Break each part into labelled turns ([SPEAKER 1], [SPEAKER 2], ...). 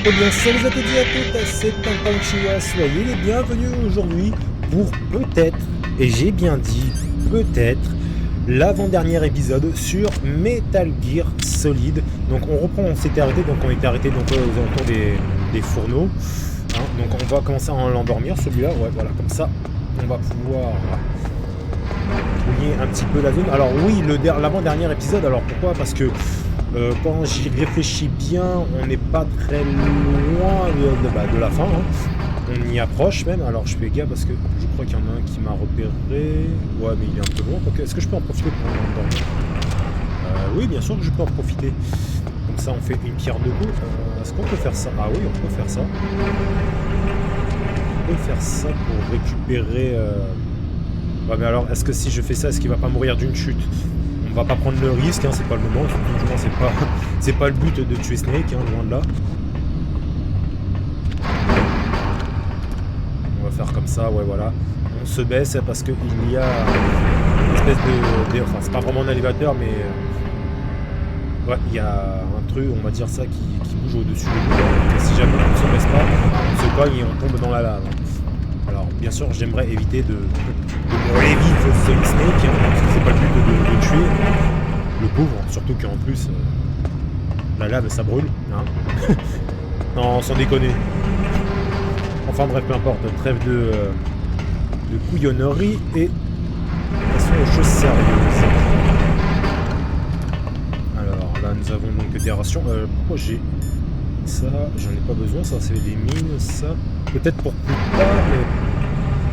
[SPEAKER 1] Eh bien, salut à toutes et à toutes, c'est Tintin. Soyez les bienvenus aujourd'hui pour peut-être, et j'ai bien dit peut-être, l'avant-dernier épisode sur Metal Gear Solid. Donc on reprend, on s'était arrêté, donc on était arrêté donc, aux alentours des fourneaux. Hein, donc on va commencer à l'endormir celui-là, ouais voilà, comme ça on va pouvoir fouiller un petit peu la zone. Alors oui, l'avant-dernier épisode, alors pourquoi? Parce que quand j'y réfléchis bien, on n'est pas très loin de la fin. Hein. On y approche même. Alors je fais gaffe parce que je crois qu'il y en a un qui m'a repéré. Ouais, mais il est un peu loin. Est-ce que je peux en profiter pour m'endormir? Oui, bien sûr que je peux en profiter. Comme ça, on fait une pierre deux coups. Est-ce qu'on peut faire ça? Ah oui, on peut faire ça. On peut faire ça pour récupérer... Ouais, mais alors, est-ce que si je fais ça, est-ce qu'il va pas mourir d'une chute? On va pas prendre le risque, hein, c'est pas le moment, c'est pas le but de tuer Snake, hein, loin de là. On va faire comme ça, ouais voilà. On se baisse parce qu'il y a une espèce enfin c'est pas vraiment un élévateur, mais ouais, il y a un truc, on va dire ça, qui bouge au-dessus de nous. Et si jamais on ne se baisse pas, on se cogne et on tombe dans la lave. Alors bien sûr, j'aimerais éviter de brûler vite ce Snake, hein, parce que c'est pas le but de tuer le pauvre, surtout qu'en plus la lave ça brûle, hein. Non, sans déconner. Enfin bref, peu importe, trêve de couillonnerie et passons aux choses sérieuses. Alors là nous avons donc des rations. Pourquoi j'ai ça? J'en ai pas besoin, ça c'est les mines, ça. Peut-être pour plus tard, mais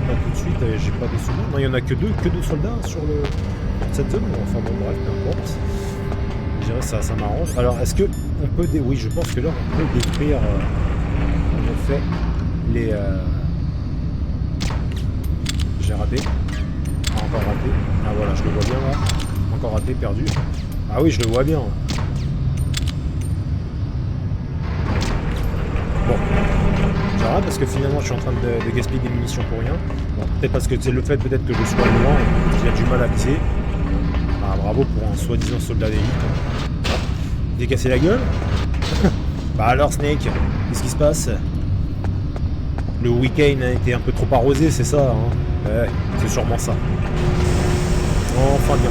[SPEAKER 1] pas tout de suite, j'ai pas de souvenirs. Non, il y en a que deux soldats sur cette zone. Enfin bon bref, peu importe. Je dirais ça m'arrange. Alors est-ce que on peut oui, je pense que là on peut détruire en effet les j'ai raté. Ah, encore raté. Ah voilà, je le vois bien là. Encore raté, perdu. Ah oui, je le vois bien. Bon. J'arrête parce que finalement je suis en train de gaspiller des munitions pour rien. Bon, peut-être parce que c'est le fait peut-être que je sois loin et qu'il a du mal à viser. Ah, bravo pour un soi-disant soldat d'élite. Hein. Décasser la gueule. Bah alors Snake, qu'est-ce qui se passe? Le week-end a été un peu trop arrosé, c'est ça, hein? Ouais, c'est sûrement ça. Enfin bien.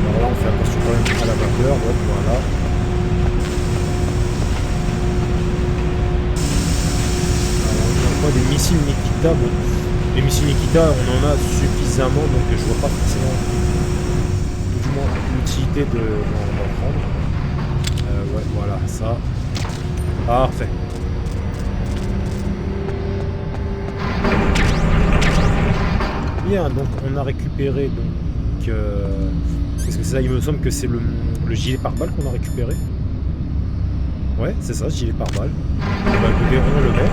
[SPEAKER 1] Alors là on fait attention quand même à la vapeur, donc voilà. Alors, on a des missiles Nikita, bon. Les missiles Nikita, on en a suffisamment, donc je vois pas forcément du moins l'utilité d'en prendre. Ouais, voilà, ça. Parfait. Bien, donc on a récupéré donc qu'est-ce que c'est ça? Il me semble que c'est le gilet pare-balles qu'on a récupéré. Ouais, c'est ça, gilet pare-balles. Bah écoutez, on le met.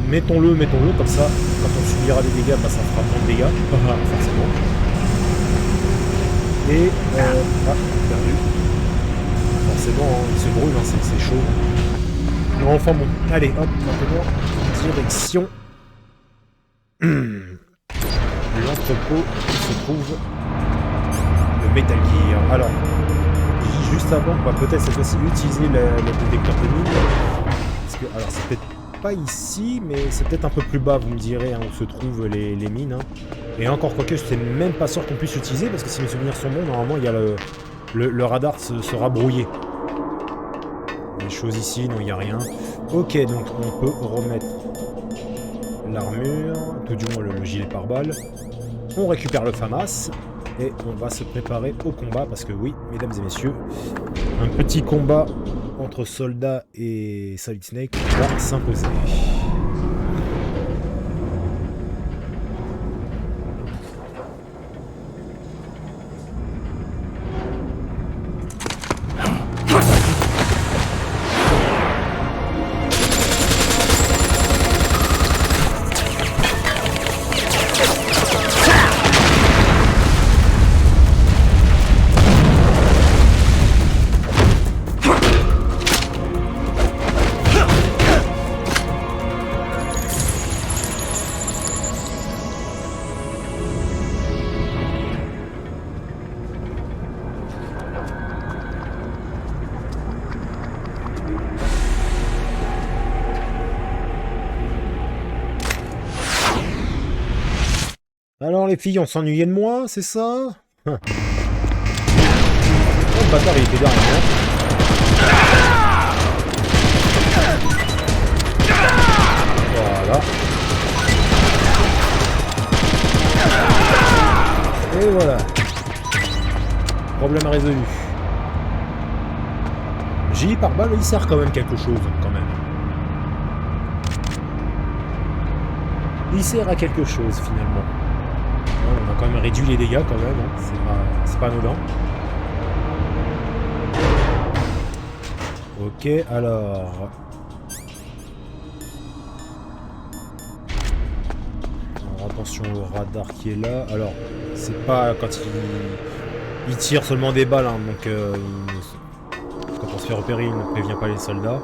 [SPEAKER 1] Mettons-le, comme ça, quand on subira des dégâts, bah ça fera moins de dégâts, forcément. Et perdu. Forcément, hein, il se brûle, hein, c'est chaud. Non, enfin bon, allez, hop, maintenant, direction. L'entrepôt se trouve le Metal Gear. Alors, juste avant, on va peut-être cette fois-ci utiliser le détecteur de mine. Parce que, alors, c'est peut-être pas ici, mais c'est peut-être un peu plus bas, vous me direz, hein, où se trouvent les mines. Hein. Et encore, quoique, je suis même pas sûr qu'on puisse l'utiliser, parce que si mes souvenirs sont bons, normalement, il y a le radar sera brouillé. Des choses ici, non, il n'y a rien. Ok, donc on peut remettre l'armure, tout du moins le gilet pare-balles. On récupère le FAMAS et on va se préparer au combat parce que oui, mesdames et messieurs, un petit combat entre soldats et Solid Snake va s'imposer. Alors les filles, on s'ennuyait de moi, c'est ça? Oh, le bâtard, il était derrière moi. Voilà. Et voilà. Problème résolu. J par balle, il sert quand même quelque chose, quand même. Il sert à quelque chose, finalement. On a quand même réduit les dégâts, quand même. Hein. C'est pas anodin. Ok, alors... Alors, attention au radar qui est là. Alors, c'est pas quand il tire seulement des balles, hein, donc... Quand on se fait repérer, il ne prévient pas les soldats.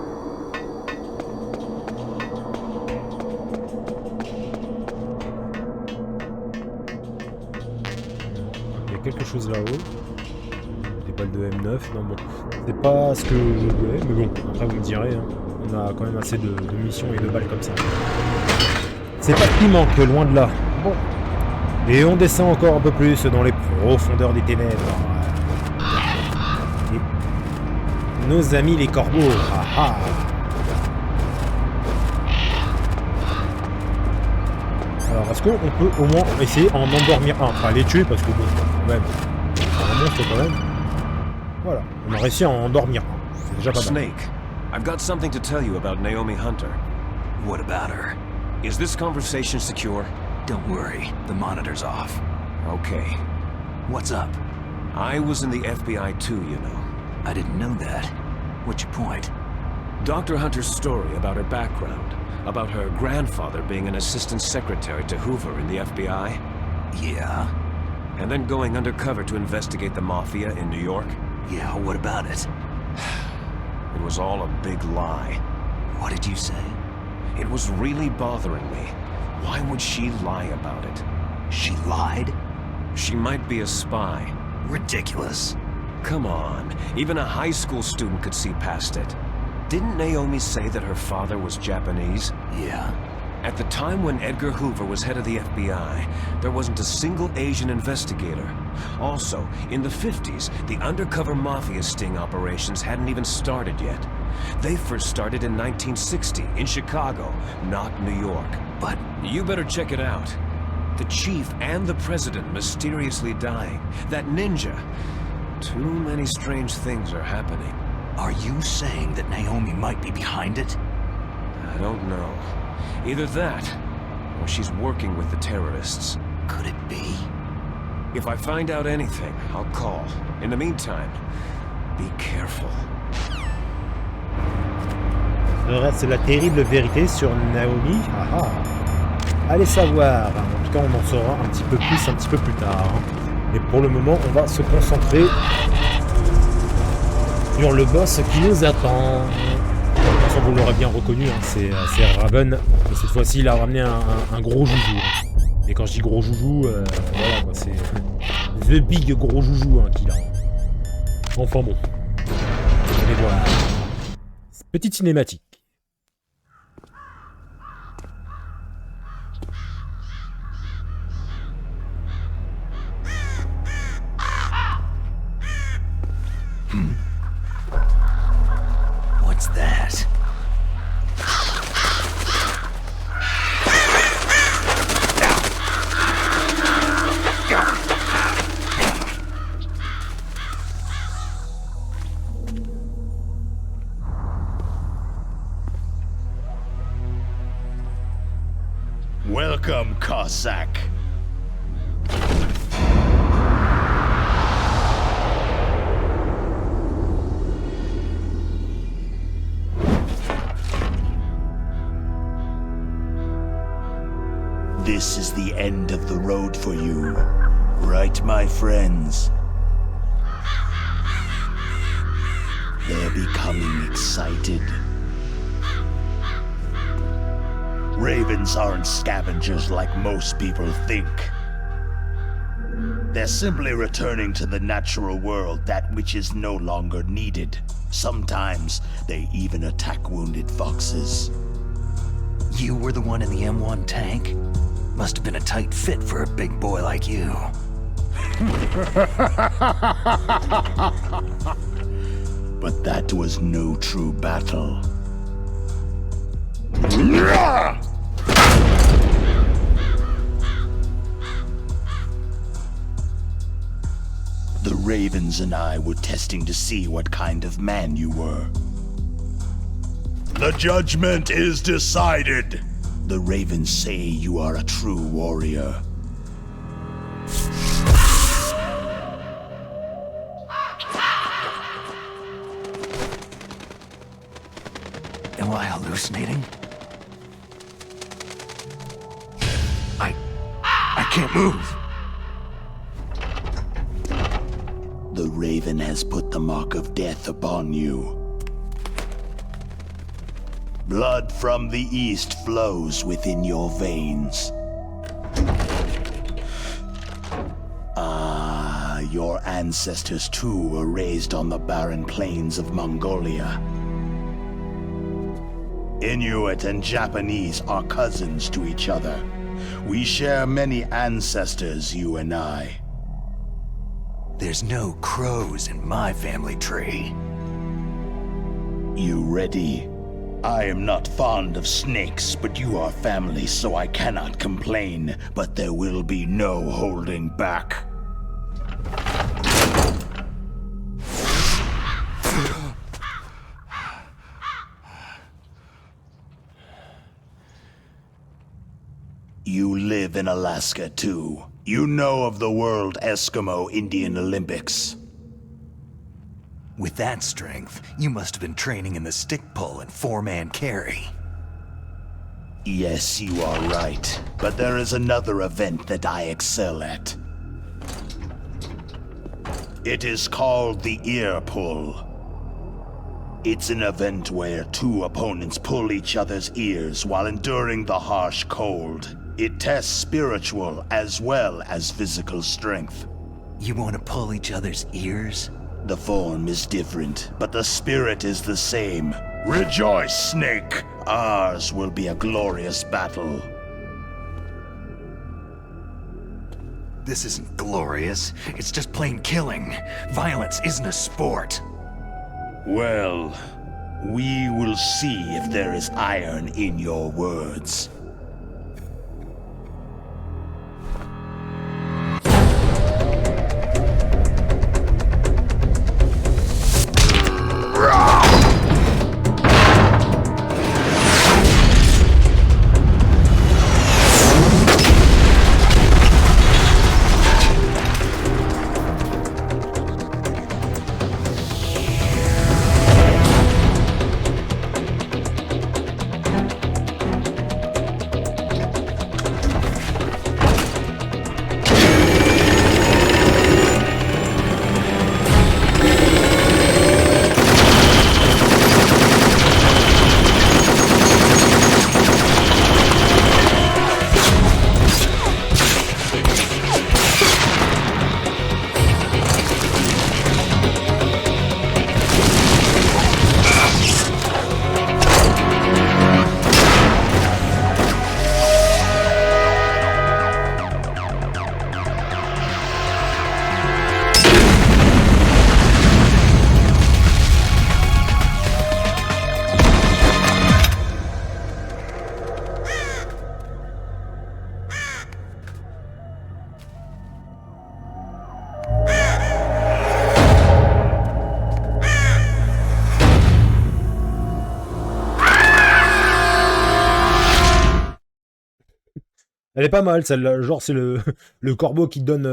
[SPEAKER 1] Il y a quelque chose là-haut. Des balles de M9. Non, bon, c'est pas ce que je voulais, mais bon, après vous me direz, hein, on a quand même assez de munitions et de balles comme ça. C'est pas ce qui manque, loin de là. Bon. Et on descend encore un peu plus dans les profondeurs des ténèbres. Et nos amis les corbeaux. Ah ah. Alors, est-ce qu'on peut au moins essayer en endormir un? Enfin, les tuer, parce que bon, quand même, c'est un monstre quand même. Voilà, on a réussi à en endormir un. C'est déjà pas mal.
[SPEAKER 2] Snake, I've got something to tell you about Naomi Hunter.
[SPEAKER 3] What about her?
[SPEAKER 2] Is this conversation secure?
[SPEAKER 3] Don't worry, the monitor's off.
[SPEAKER 2] Okay.
[SPEAKER 3] What's up?
[SPEAKER 2] I was in the FBI too, you know.
[SPEAKER 3] I didn't know that. What's your point?
[SPEAKER 2] Dr. Hunter's story about her background, about her grandfather being an assistant secretary to Hoover in the FBI.
[SPEAKER 3] Yeah?
[SPEAKER 2] And then going undercover to investigate the Mafia in New York.
[SPEAKER 3] Yeah, what about it?
[SPEAKER 2] It was all a big lie.
[SPEAKER 3] What did you say?
[SPEAKER 2] It was really bothering me. Why would she lie about it?
[SPEAKER 3] She lied?
[SPEAKER 2] She might be a spy.
[SPEAKER 3] Ridiculous.
[SPEAKER 2] Come on, even a high school student could see past it. Didn't Naomi say that her father was Japanese?
[SPEAKER 3] Yeah.
[SPEAKER 2] At the time when Edgar Hoover was head of the FBI, there wasn't a single Asian investigator. Also, in the 50s, the undercover mafia sting operations hadn't even started yet. They first started in 1960, in Chicago, not New York.
[SPEAKER 3] But
[SPEAKER 2] you better check it out. The chief and the president mysteriously dying. That ninja. Too many strange things are happening.
[SPEAKER 3] are you saying that Naomi might be behind it?
[SPEAKER 2] I don't know. Either that, or she's working with the terrorists.
[SPEAKER 3] Could it be?
[SPEAKER 2] If I find out anything, I'll call. In the meantime, be careful.
[SPEAKER 1] Serait-ce la terrible vérité sur Naomi? Ah ah. Allez savoir. En tout cas, on en saura un petit peu plus un petit peu plus tard. Mais pour le moment, on va se concentrer sur le boss qui nous attend. De toute façon, vous l'aurez bien reconnu, hein, c'est Raven. Et cette fois-ci, il a ramené un gros joujou. Et quand je dis gros joujou, voilà quoi, c'est The Big gros joujou hein, qu'il a. Enfin bon. Allez voir. Petite cinématique.
[SPEAKER 3] What's that?
[SPEAKER 4] Welcome, Cossack. This is the end of the road for you, right, my friends? They're becoming excited. Ravens aren't scavengers like most people think. They're simply returning to the natural world, that which is no longer needed. Sometimes they even attack wounded foxes.
[SPEAKER 3] You were the one in the M1 tank? Must have been a tight fit for a big boy like you.
[SPEAKER 4] But that was no true battle. The Ravens and I were testing to see what kind of man you were. The judgment is decided. The Ravens say you are a true warrior.
[SPEAKER 3] Am I hallucinating? I can't move.
[SPEAKER 4] The Raven has put the mark of death upon you. Blood from the east flows within your veins. Your ancestors too were raised on the barren plains of Mongolia. Inuit and Japanese are cousins to each other. We share many ancestors, you and I.
[SPEAKER 3] There's no crows in my family tree.
[SPEAKER 4] You ready? I am not fond of snakes, but you are family, so I cannot complain. But there will be no holding back. You live in Alaska too. You know of the World Eskimo Indian Olympics.
[SPEAKER 3] With that strength, you must have been training in the stick pull and four-man carry.
[SPEAKER 4] Yes, you are right. But there is another event that I excel at. It is called the ear pull. It's an event where two opponents pull each other's ears while enduring the harsh cold. It tests spiritual as well as physical strength.
[SPEAKER 3] You want to pull each other's ears?
[SPEAKER 4] The form is different, but the spirit is the same. Rejoice, Snake! Ours will be a glorious battle.
[SPEAKER 3] This isn't glorious. It's just plain killing. Violence isn't a sport.
[SPEAKER 4] Well, we will see if there is iron in your words.
[SPEAKER 1] Elle est pas mal celle-là, genre c'est le corbeau qui donne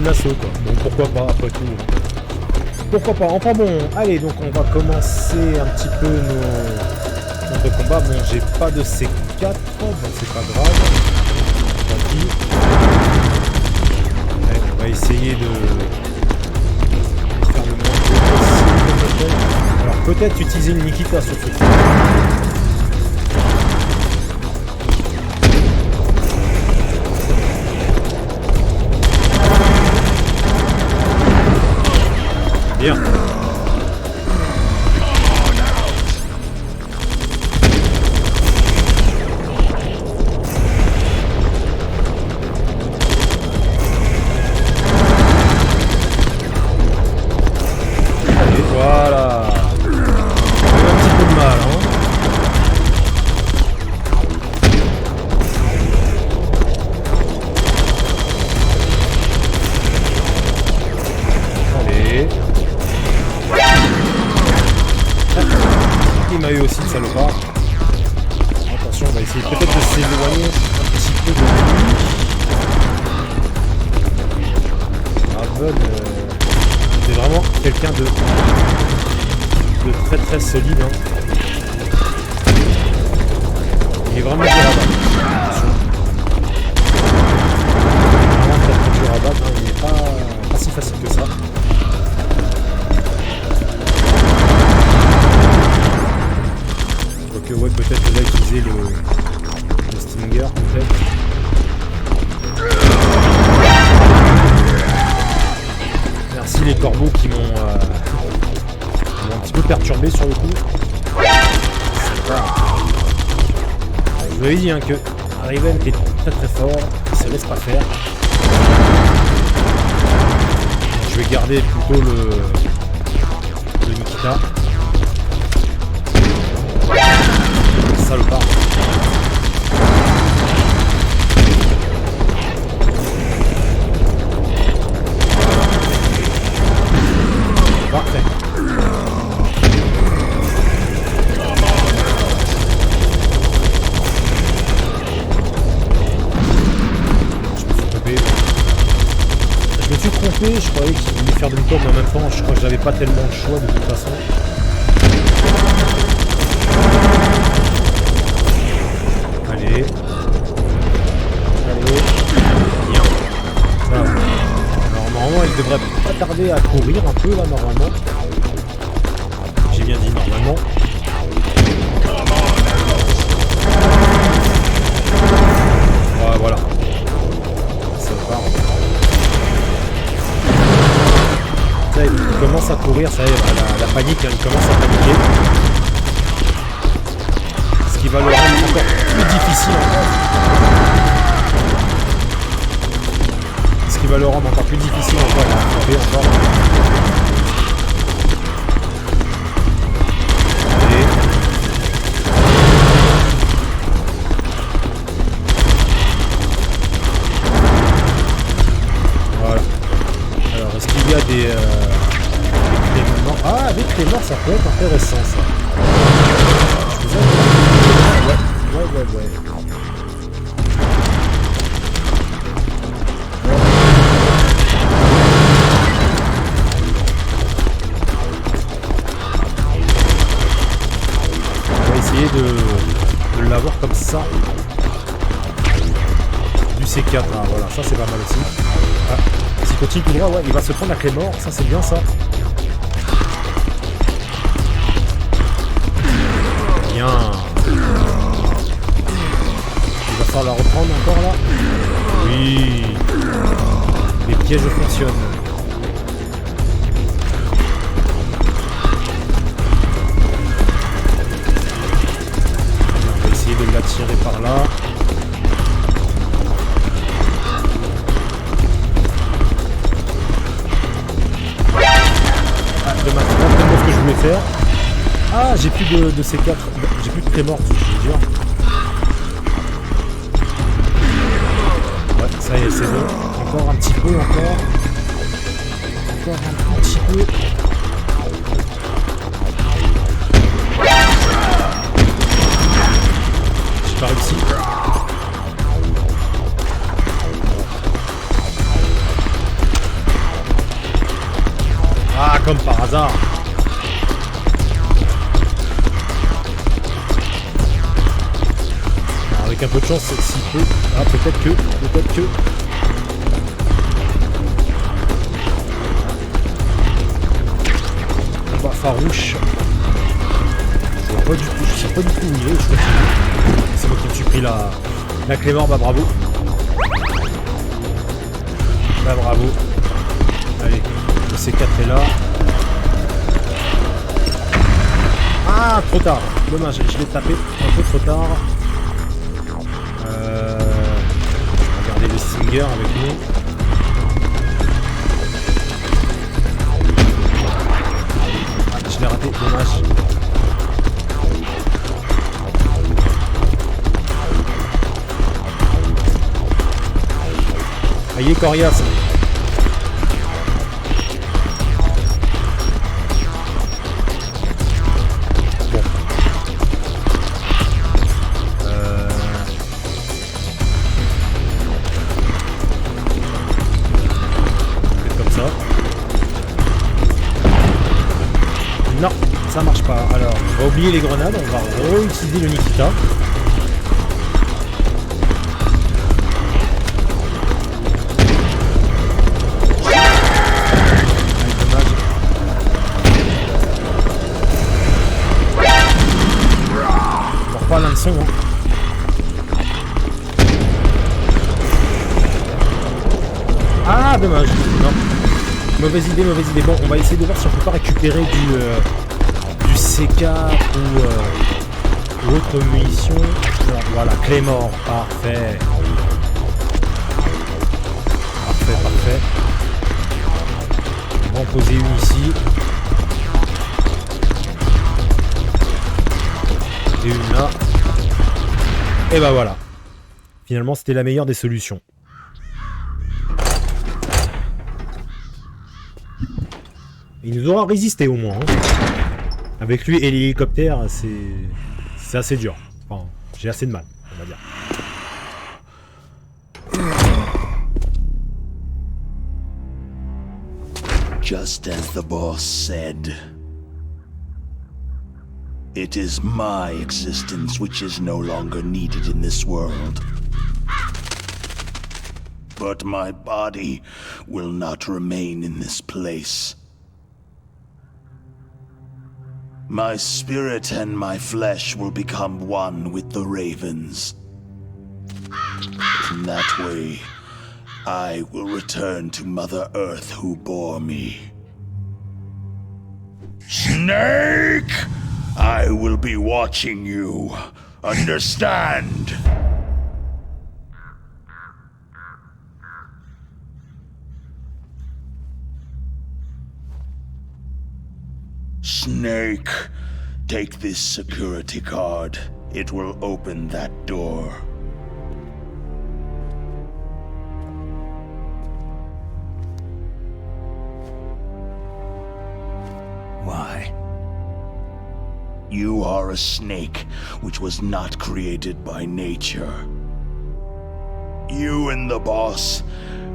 [SPEAKER 1] l'assaut quoi. Bon pourquoi pas après tout. Pourquoi pas. Enfin bon, allez donc on va commencer un petit peu notre combat. Bon j'ai pas de C4, donc c'est pas grave. Tant pis. Allez, on va essayer de faire le moins possible. Alors peut-être utiliser une Nikita sur ce truc. Bien. essayer peut-être de s'éloigner un petit peu de lui. Raven, c'est vraiment quelqu'un de très très solide. Hein. Il est vraiment dur à battre. Attention. Vraiment très très dur à battre. Hein. Il n'est pas si facile que ça. Donc ouais, peut-être là utiliser le Stinger peut-être. Merci les corbeaux qui m'ont un petit peu perturbé sur le coup. Je vous avais dit hein, que Raven est très très fort, il se laisse pas faire. Je vais garder plutôt le Nikita. Salopard. Parfait. Je me suis trompé, je croyais qu'il voulait faire demi-tour, mais en même temps, je crois que j'avais pas tellement le choix de toute façon. Allez. Allez. Bien. Ça. Alors normalement, il devrait pas tarder à courir un peu là, normalement. J'ai bien dit normalement. Ah, voilà. Ça part. Ça, il commence à courir, ça y est, la panique, hein, il commence à paniquer. Ce qui va le rendre encore plus difficile encore. Ce qui va le rendre encore plus difficile encore à attraper encore. Allez. Voilà. Alors, est-ce qu'il y a des cléments? Ah, des cléments, ça peut être intéressant ça. Je vous ai... Ouais. On va essayer de l'avoir comme ça. Du C4, ah, voilà, ça c'est pas mal aussi. Ah, s'il continue tout droit, ouais, il va se prendre la clé mort, ça c'est bien ça. Bien. Il va falloir la reprendre encore là. Oui. Les pièges fonctionnent. On va essayer de l'attirer par là. Ah, dommage, c'est ce que je voulais faire. Ah, j'ai plus de C4, j'ai plus de clé morte, je veux dire. Ouais, ça y est, c'est bon. Encore un petit peu, encore. Encore un petit peu. J'ai pas réussi. Ah, comme par hasard. Avec un peu de chance, s'il peut. Ah, peut-être que. Combat farouche. Je vois pas du tout. Je sais pas du tout où il est. Je crois que c'est moi qui me suis pris la clé mort. Bah bravo. Bah bravo. Allez, le C4 est là. Ah, trop tard. Dommage, je l'ai tapé un peu trop tard. Regardez le Stinger avec nous. Ah, je l'ai raté, dommage. Ah, il est coriace. Bon. pas. Alors, on va oublier les grenades, on va réutiliser le Nikita. On reprend l'hameçon. Hein. Ah, dommage. Non. Mauvaise idée. Bon, on va essayer de voir si on peut pas récupérer du C4 ou autre munition. Alors, voilà, Claymore, parfait. Parfait. On va en poser une ici. Et une là. Et bah voilà. Finalement, c'était la meilleure des solutions. Il nous aura résisté au moins. Hein. Avec lui et l'hélicoptère, c'est assez dur. Enfin, j'ai assez de mal, on va dire.
[SPEAKER 4] Just as the boss said, it is my existence which is no longer needed in this world. But my body will not remain in this place. My spirit and my flesh will become one with the ravens. In that way, I will return to Mother Earth who bore me. Snake! I will be watching you. Understand? Snake, take this security card. It will open that door.
[SPEAKER 3] Why?
[SPEAKER 4] You are a snake which was not created by nature. You and the boss,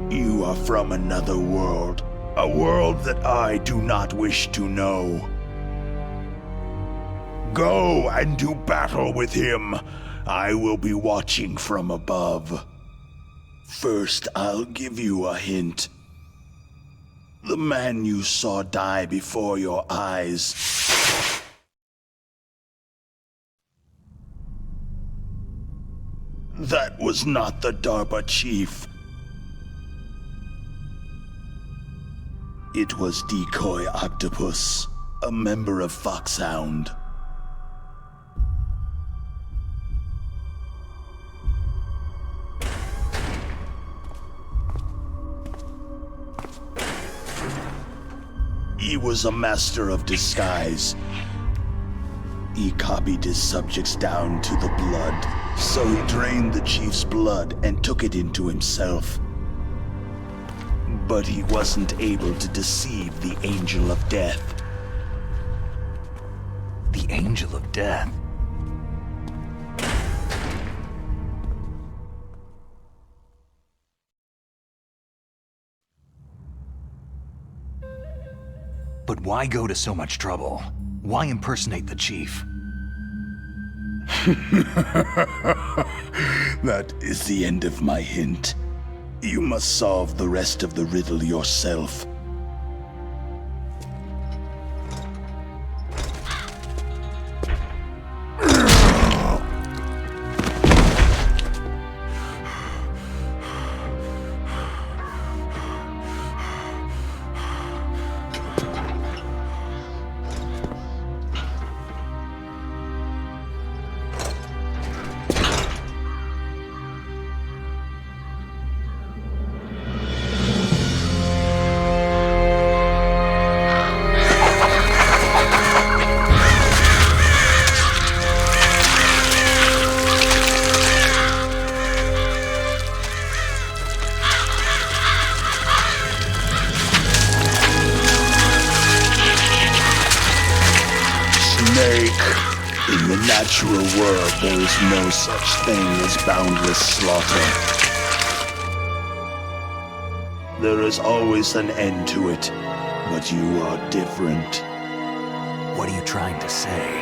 [SPEAKER 4] you are from another world. A world that I do not wish to know. Go and do battle with him. I will be watching from above. First, I'll give you a hint. The man you saw die before your eyes. That was not the DARPA chief. It was Decoy Octopus, a member of Foxhound. He was a master of disguise. He copied his subjects down to the blood, so he drained the chief's blood and took it into himself. But he wasn't able to deceive the Angel of Death.
[SPEAKER 3] The Angel of Death? But why go to so much trouble? Why impersonate the chief?
[SPEAKER 4] That is the end of my hint. You must solve the rest of the riddle yourself. In the natural world, there is no such thing as boundless slaughter. There is always an end to it, but you are different.
[SPEAKER 3] What are you trying to say?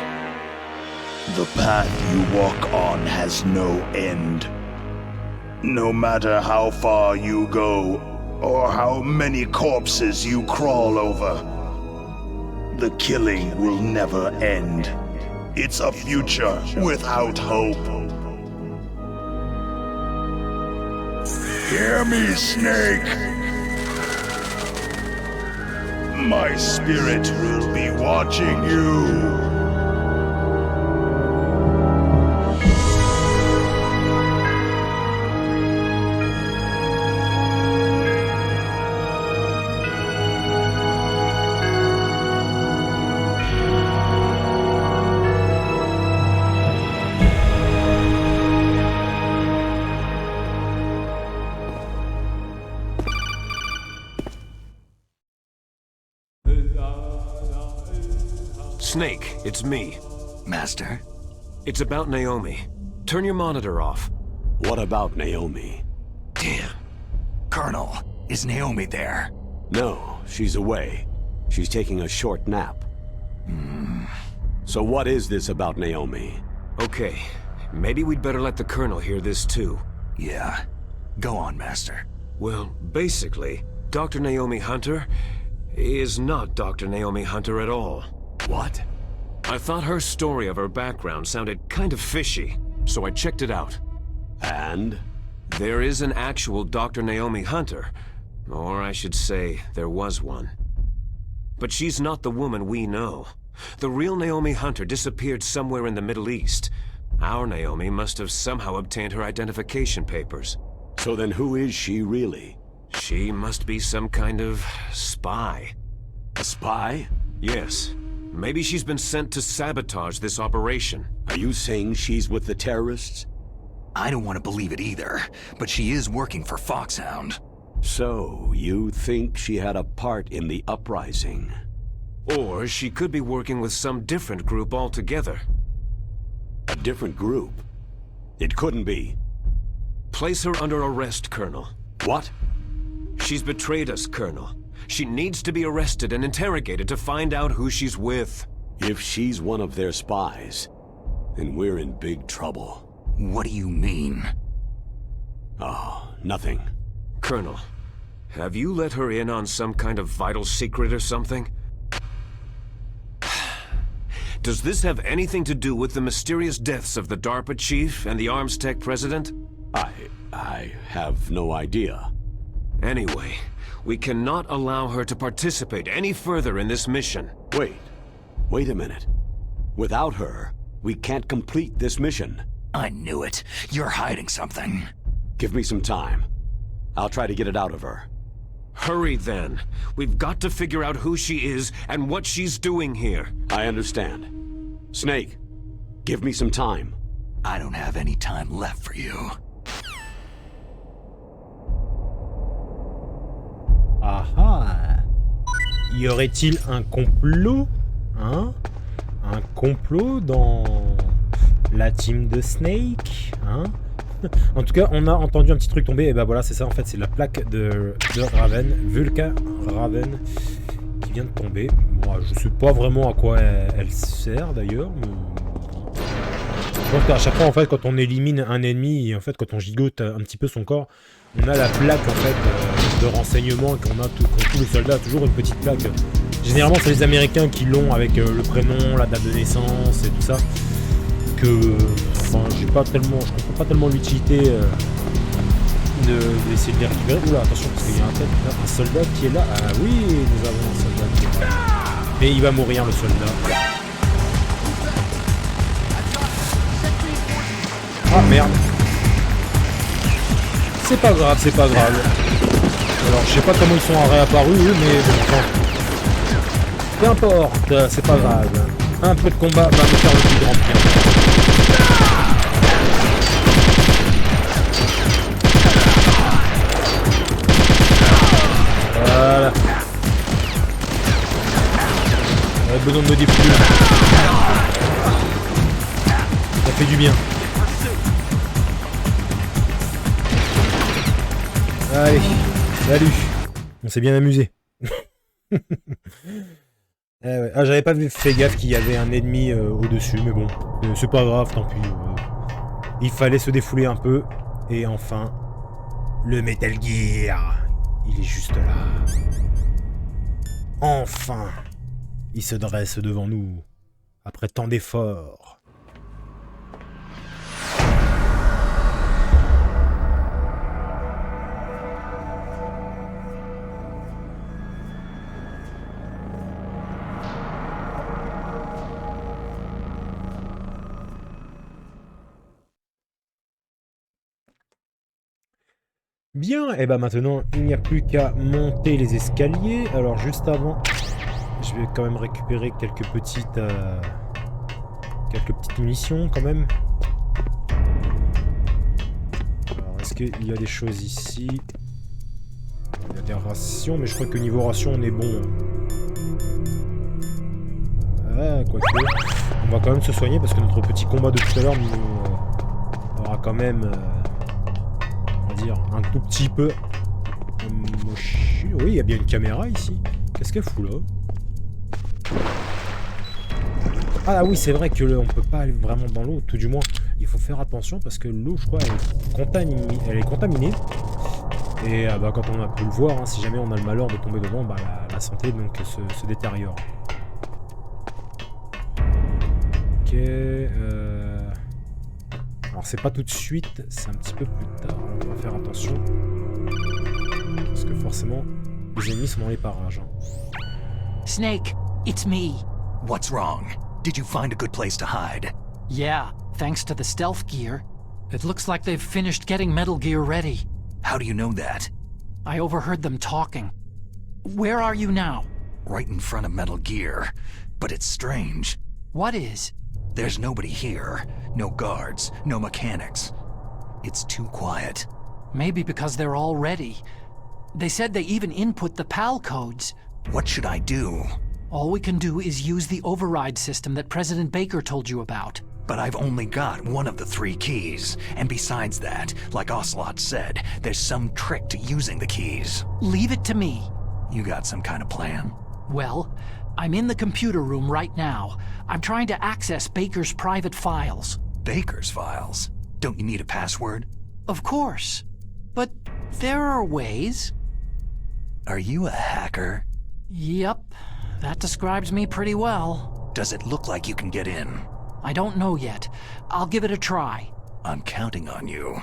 [SPEAKER 4] The path you walk on has no end. No matter how far you go, or how many corpses you crawl over, the killing will never end. It's a future without hope. Hear me, Snake! My spirit will be watching you.
[SPEAKER 2] Snake, it's me.
[SPEAKER 3] Master?
[SPEAKER 2] It's about Naomi. Turn your monitor off.
[SPEAKER 5] What about Naomi?
[SPEAKER 2] Damn.
[SPEAKER 3] Colonel, is Naomi there?
[SPEAKER 5] No, she's away. She's taking a short nap. So what is this about Naomi?
[SPEAKER 2] Okay, maybe we'd better let the Colonel hear this too.
[SPEAKER 3] Yeah. Go on, Master.
[SPEAKER 2] Well, basically, Dr. Naomi Hunter is not Dr. Naomi Hunter at all.
[SPEAKER 5] What?
[SPEAKER 2] I thought her story of her background sounded kind of fishy, so I checked it out.
[SPEAKER 5] And?
[SPEAKER 2] There is an actual Dr. Naomi Hunter, or I should say, there was one. But she's not the woman we know. The real Naomi Hunter disappeared somewhere in the Middle East. Our Naomi must have somehow obtained her identification papers.
[SPEAKER 5] So then who is she really?
[SPEAKER 2] She must be some kind of spy.
[SPEAKER 5] A spy?
[SPEAKER 2] Yes. Maybe she's been sent to sabotage this operation.
[SPEAKER 5] Are you saying she's with the terrorists?
[SPEAKER 3] I don't want to believe it either, but she is working for Foxhound.
[SPEAKER 5] So, you think she had a part in the uprising?
[SPEAKER 2] Or she could be working with some different group altogether.
[SPEAKER 5] A different group? It couldn't be.
[SPEAKER 2] Place her under arrest, Colonel.
[SPEAKER 5] What?
[SPEAKER 2] She's betrayed us, Colonel. She needs to be arrested and interrogated to find out who she's with.
[SPEAKER 5] If she's one of their spies, then we're in big trouble.
[SPEAKER 3] What do you mean?
[SPEAKER 5] Oh, nothing.
[SPEAKER 2] Colonel, have you let her in on some kind of vital secret or something? Does this have anything to do with the mysterious deaths of the DARPA chief and the arms tech president?
[SPEAKER 5] I have no idea.
[SPEAKER 2] Anyway, we cannot allow her to participate any further in this mission.
[SPEAKER 5] Wait a minute. Without her, we can't complete this mission.
[SPEAKER 3] I knew it. You're hiding something.
[SPEAKER 5] Give me some time. I'll try to get it out of her.
[SPEAKER 2] Hurry then. We've got to figure out who she is and what she's doing here.
[SPEAKER 5] I understand. Snake, give me some time.
[SPEAKER 3] I don't have any time left for you.
[SPEAKER 1] Ah. Y aurait-il un complot? Hein? Un complot dans la team de Snake? Hein? En tout cas, on a entendu un petit truc tomber. Et bah voilà, c'est ça en fait, c'est la plaque de Raven, Vulca Raven, qui vient de tomber. Bon, je sais pas vraiment à quoi elle sert d'ailleurs. Mais... je pense qu'à chaque fois en fait, quand on élimine un ennemi et en fait quand on gigote un petit peu son corps, on a la plaque en fait de renseignement qu'on a tous les soldats, toujours une petite plaque. Généralement, c'est les Américains qui l'ont avec le prénom, la date de naissance et tout ça. Enfin, je comprends pas tellement l'utilité d'essayer de les récupérer. Oula, attention, parce qu'il y a un soldat qui est là. Ah oui, nous avons un soldat qui est là. Et il va mourir, le soldat. Ah merde. C'est pas grave, c'est pas grave. Alors, je sais pas comment ils sont réapparus, eux, mais bon, enfin. Peu importe, c'est pas grave. Un peu de combat va me faire le plus grand bien. Voilà. Besoin de me défouler. Ça fait du bien. Allez, salut. On s'est bien amusé. Ouais. Ah, j'avais pas fait gaffe qu'il y avait un ennemi au-dessus, mais bon, c'est pas grave, tant pis. Il fallait se défouler un peu. Et enfin, le Metal Gear, il est juste là. Enfin, il se dresse devant nous, après tant d'efforts. Bien, et bah maintenant, il n'y a plus qu'à monter les escaliers. Alors juste avant, je vais quand même récupérer quelques petites munitions quand même. Alors est-ce qu'il y a des choses ici? Il y a des rations, mais je crois que niveau ration on est bon. Ah, quoique. On va quand même se soigner parce que notre petit combat de tout à l'heure nous aura quand même... un tout petit peu moché. Oui, il y a bien une caméra ici. Qu'est-ce qu'elle fout là? Ah oui, c'est vrai que on peut pas aller vraiment dans l'eau. Tout du moins, il faut faire attention parce que l'eau, je crois, elle est contaminée. Et bah, quand on a pu le voir, hein, si jamais on a le malheur de tomber dedans, bah, la santé donc se détériore. Ok. Alors c'est pas tout de suite, c'est un petit peu plus tard. On va faire attention. Parce que forcément, les ennemis sont dans les parages. Hein.
[SPEAKER 6] Snake, it's me.
[SPEAKER 3] What's wrong? Did you find a good place to hide?
[SPEAKER 6] Yeah, thanks to the stealth gear. It looks like they've finished getting Metal Gear ready.
[SPEAKER 3] How do you know that?
[SPEAKER 6] I overheard them talking. Where are you now?
[SPEAKER 3] Right in front of Metal Gear. But it's strange.
[SPEAKER 6] What is?
[SPEAKER 3] There's nobody here. No guards, no mechanics. It's too quiet.
[SPEAKER 6] Maybe because they're all ready. They said they even input the PAL codes.
[SPEAKER 3] What should I do?
[SPEAKER 6] All we can do is use the override system that President Baker told you about.
[SPEAKER 3] But I've only got one of the 3 keys. And besides that, like Ocelot said, there's some trick to using the keys.
[SPEAKER 6] Leave it to me.
[SPEAKER 3] You got some kind of plan?
[SPEAKER 6] Well, I'm in the computer room right now. I'm trying to access Baker's private files.
[SPEAKER 3] Baker's files? Don't you need a password?
[SPEAKER 6] Of course. But there are ways.
[SPEAKER 3] Are you a hacker?
[SPEAKER 6] Yep. That describes me pretty well.
[SPEAKER 3] Does it look like you can get in?
[SPEAKER 6] I don't know yet. I'll give it a try.
[SPEAKER 3] I'm counting on you.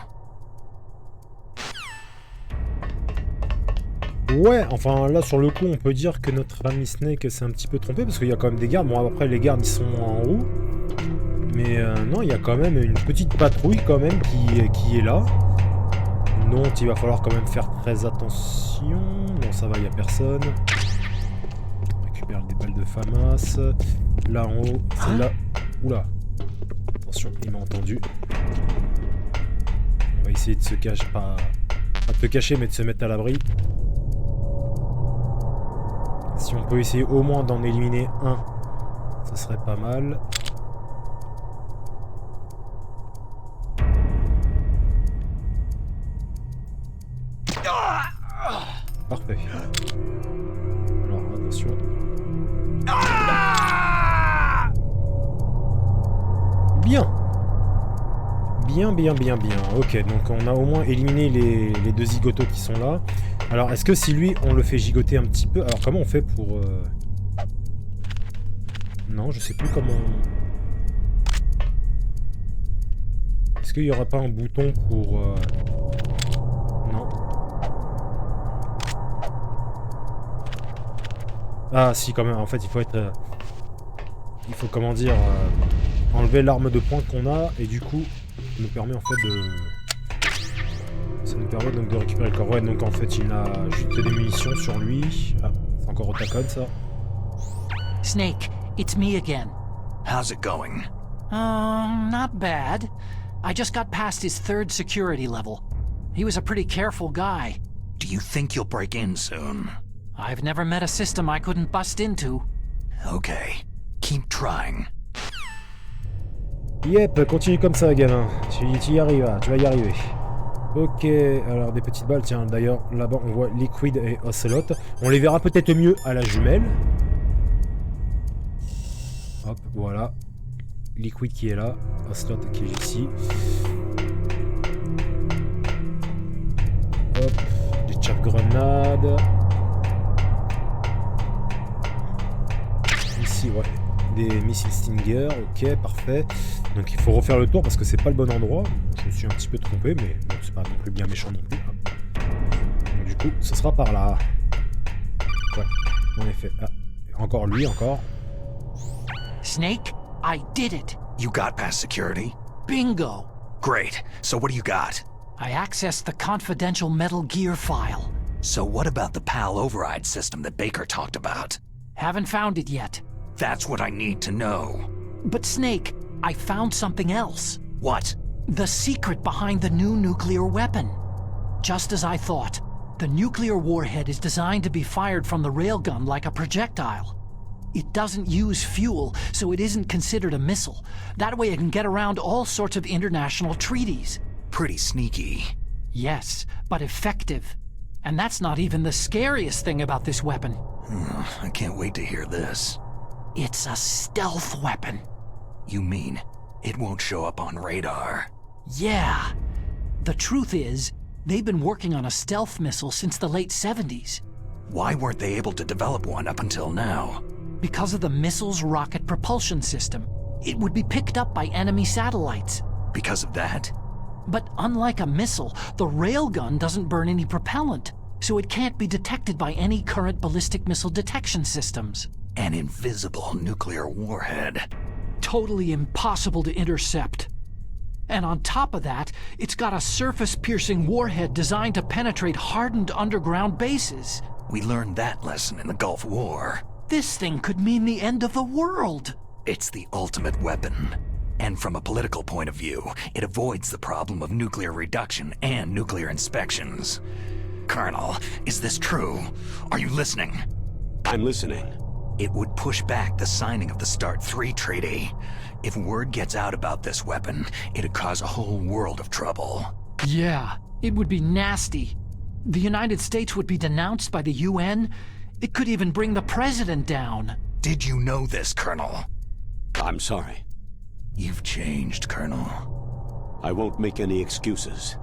[SPEAKER 1] Ouais, enfin là sur le coup on peut dire que notre ami Snake s'est un petit peu trompé parce qu'il y a quand même des gardes. Bon après les gardes ils sont en haut. Mais non, il y a quand même une petite patrouille quand même qui est là. dont il va falloir quand même faire très attention. Non, ça va, il n'y a personne. On récupère des balles de FAMAS. Là en haut, c'est là. Oula. Attention, il m'a entendu. On va essayer de se cacher, pas de se cacher, mais de se mettre à l'abri. Si on peut essayer au moins d'en éliminer un, ça serait pas mal. Parfait. Alors, attention. Bien. Bien. Ok, donc on a au moins éliminé les deux zigotos qui sont là. Alors, est-ce que si lui, on le fait gigoter un petit peu... Alors, comment on fait pour... Non, je sais plus comment... Est-ce qu'il n'y aura pas un bouton pour... Non. Ah, si, quand même. En fait, il faut être... Il faut, comment dire... enlever l'arme de poing qu'on a, et du coup, ça nous permet en fait de... Ça nous permet donc de récupérer le corps. Ouais, donc en fait, il a juste des munitions sur lui. Ah, c'est encore au tacon, ça.
[SPEAKER 6] Snake, it's me again.
[SPEAKER 3] How's it going?
[SPEAKER 6] Not bad. I just got past his third security level. He was a pretty careful guy.
[SPEAKER 3] Do you think you'll break in soon?
[SPEAKER 6] I've never met a system I couldn't bust into.
[SPEAKER 3] Okay, keep trying.
[SPEAKER 1] Yep, continue comme ça, gamin. Tu y arrives, tu vas y arriver. Ok, alors des petites balles. Tiens, d'ailleurs, là-bas, on voit Liquid et Ocelot. On les verra peut-être mieux à la jumelle. Hop, voilà. Liquid qui est là. Ocelot qui est ici. Hop, des chaff grenades. Ici, ouais. Des missiles Stinger, ok, parfait. Donc il faut refaire le tour parce que c'est pas le bon endroit. Je me suis un petit peu trompé, mais bon, c'est pas non plus bien méchant non plus. Donc, du coup, ce sera par là. Ouais, en effet. Ah, encore lui, encore.
[SPEAKER 6] Snake, I did it.
[SPEAKER 3] You got past security?
[SPEAKER 6] Bingo.
[SPEAKER 3] Great. So what do you got?
[SPEAKER 6] I accessed the confidential Metal Gear file.
[SPEAKER 3] So what about the PAL override system that Baker talked about?
[SPEAKER 6] Haven't found it yet.
[SPEAKER 3] That's what I need to know.
[SPEAKER 6] But Snake, I found something else.
[SPEAKER 3] What?
[SPEAKER 6] The secret behind the new nuclear weapon. Just as I thought, the nuclear warhead is designed to be fired from the railgun like a projectile. It doesn't use fuel, so it isn't considered a missile. That way it can get around all sorts of international treaties.
[SPEAKER 3] Pretty sneaky.
[SPEAKER 6] Yes, but effective. And that's not even the scariest thing about this weapon.
[SPEAKER 3] I can't wait to hear this.
[SPEAKER 6] It's a stealth weapon.
[SPEAKER 3] You mean it won't show up on radar?
[SPEAKER 6] Yeah. The truth is, they've been working on a stealth missile since the late 70s.
[SPEAKER 3] Why weren't they able to develop one up until now?
[SPEAKER 6] Because of the missile's rocket propulsion system. It would be picked up by enemy satellites.
[SPEAKER 3] Because of that?
[SPEAKER 6] But unlike a missile, the railgun doesn't burn any propellant, so it can't be detected by any current ballistic missile detection systems.
[SPEAKER 3] An invisible nuclear warhead.
[SPEAKER 6] Totally impossible to intercept. And on top of that, it's got a surface-piercing warhead designed to penetrate hardened underground bases.
[SPEAKER 3] We learned that lesson in the Gulf War.
[SPEAKER 6] This thing could mean the end of the world.
[SPEAKER 3] It's the ultimate weapon. And from a political point of view, it avoids the problem of nuclear reduction and nuclear inspections. Colonel, is this true? Are you listening?
[SPEAKER 5] I'm listening.
[SPEAKER 3] It would push back the signing of the START 3 treaty. If word gets out about this weapon, it'd cause a whole world of trouble.
[SPEAKER 6] Yeah, it would be nasty. The United States would be denounced by the UN. It could even bring the president down.
[SPEAKER 3] Did you know this, Colonel?
[SPEAKER 5] I'm sorry.
[SPEAKER 3] You've changed, Colonel.
[SPEAKER 5] I won't make any excuses.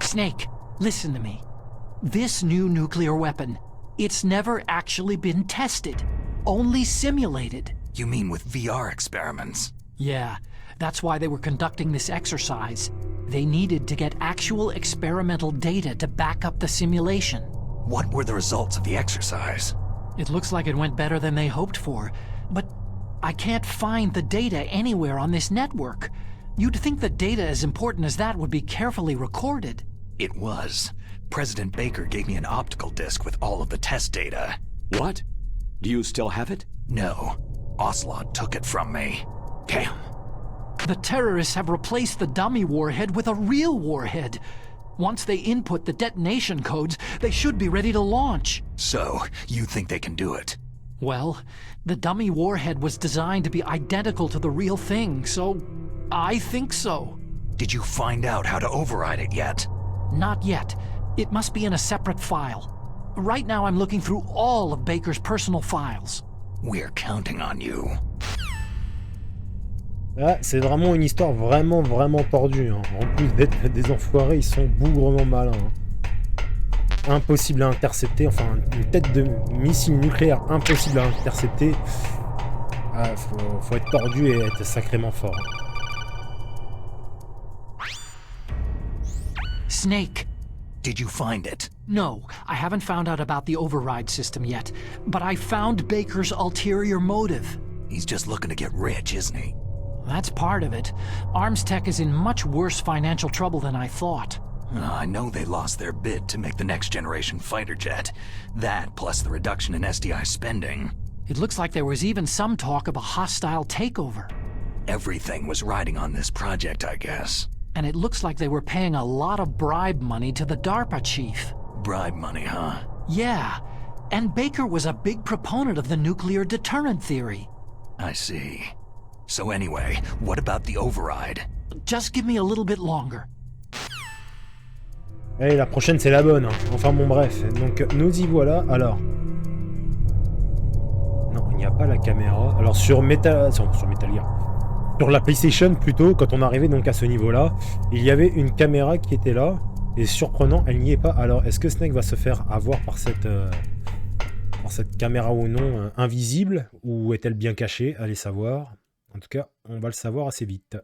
[SPEAKER 6] Snake, listen to me. This new nuclear weapon, it's never actually been tested. Only simulated.
[SPEAKER 3] You mean with VR experiments?
[SPEAKER 6] Yeah, that's why they were conducting this exercise. They needed to get actual experimental data to back up the simulation.
[SPEAKER 3] What were the results of the exercise?
[SPEAKER 6] It looks like it went better than they hoped for, but I can't find the data anywhere on this network. You'd think the data as important as that would be carefully recorded.
[SPEAKER 3] It was. President Baker gave me an optical disc with all of the test data.
[SPEAKER 5] What? Do you still have it?
[SPEAKER 3] No. Ocelot took it from me.
[SPEAKER 5] Damn.
[SPEAKER 6] The terrorists have replaced the dummy warhead with a real warhead. Once they input the detonation codes, they should be ready to launch.
[SPEAKER 3] So, you think they can do it?
[SPEAKER 6] Well, the dummy warhead was designed to be identical to the real thing, so I think so.
[SPEAKER 3] Did you find out how to override it yet?
[SPEAKER 6] Not yet. It must be in a separate file. Right now I'm looking through all of Baker's personal files.
[SPEAKER 3] We're counting on you.
[SPEAKER 1] Ah, c'est vraiment une histoire vraiment tordue. Hein. En plus d'être des enfoirés, ils sont bougrement malins. Hein. Impossible à intercepter, enfin une tête de missile nucléaire impossible à intercepter. Ah, faut être tordu et être sacrément fort.
[SPEAKER 6] Snake.
[SPEAKER 3] Did you find it?
[SPEAKER 6] No, I haven't found out about the override system yet, but I found Baker's ulterior motive.
[SPEAKER 3] He's just looking to get rich, isn't he?
[SPEAKER 6] That's part of it. Arms Tech is in much worse financial trouble than I thought.
[SPEAKER 3] I know they lost their bid to make the next generation fighter jet. That plus the reduction in SDI spending.
[SPEAKER 6] It looks like there was even some talk of a hostile takeover.
[SPEAKER 3] Everything was riding on this project, I guess.
[SPEAKER 6] And it looks like they were paying a lot of bribe money to the DARPA chief.
[SPEAKER 3] Bribe money, huh?
[SPEAKER 6] Yeah, and Baker was a big proponent of the nuclear deterrent theory.
[SPEAKER 3] I see. So anyway, what about the override?
[SPEAKER 6] Just give me a little bit longer.
[SPEAKER 1] Allez, la prochaine c'est la bonne. Hein. Enfin bon bref, donc nous y voilà. Alors... Non, il n'y a pas la caméra. Alors sur sur Metal Gear. Sur la PlayStation plutôt, quand on arrivait donc à ce niveau-là, il y avait une caméra qui était là, et surprenant, elle n'y est pas. Alors est-ce que Snake va se faire avoir par cette caméra ou non invisible, ou est-elle bien cachée? Allez savoir. En tout cas, on va le savoir assez vite.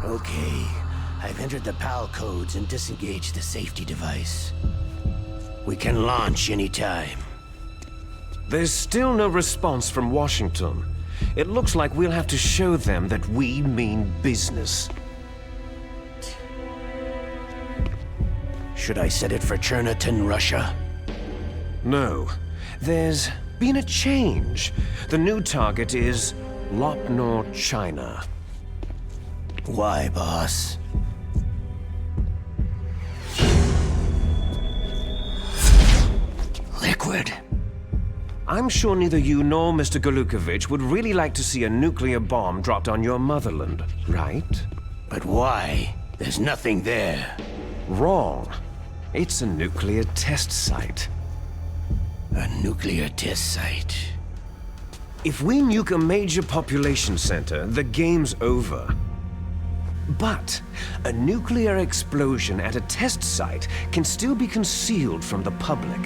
[SPEAKER 7] Okay, I've entered the PAL codes and disengaged the safety device. We can launch anytime.
[SPEAKER 2] There's still no response from Washington. It looks like we'll have to show them that we mean business.
[SPEAKER 7] Should I set it for Cherniton, Russia?
[SPEAKER 2] No. There's been a change. The new target is Lopnor, China.
[SPEAKER 7] Why, boss? Liquid.
[SPEAKER 2] I'm sure neither you nor Mr. Golukovich would really like to see a nuclear bomb dropped on your motherland, right?
[SPEAKER 7] But why? There's nothing there.
[SPEAKER 2] Wrong. It's a nuclear test site.
[SPEAKER 7] A nuclear test site.
[SPEAKER 2] If we nuke a major population center, the game's over. But a nuclear explosion at a test site can still be concealed from the public.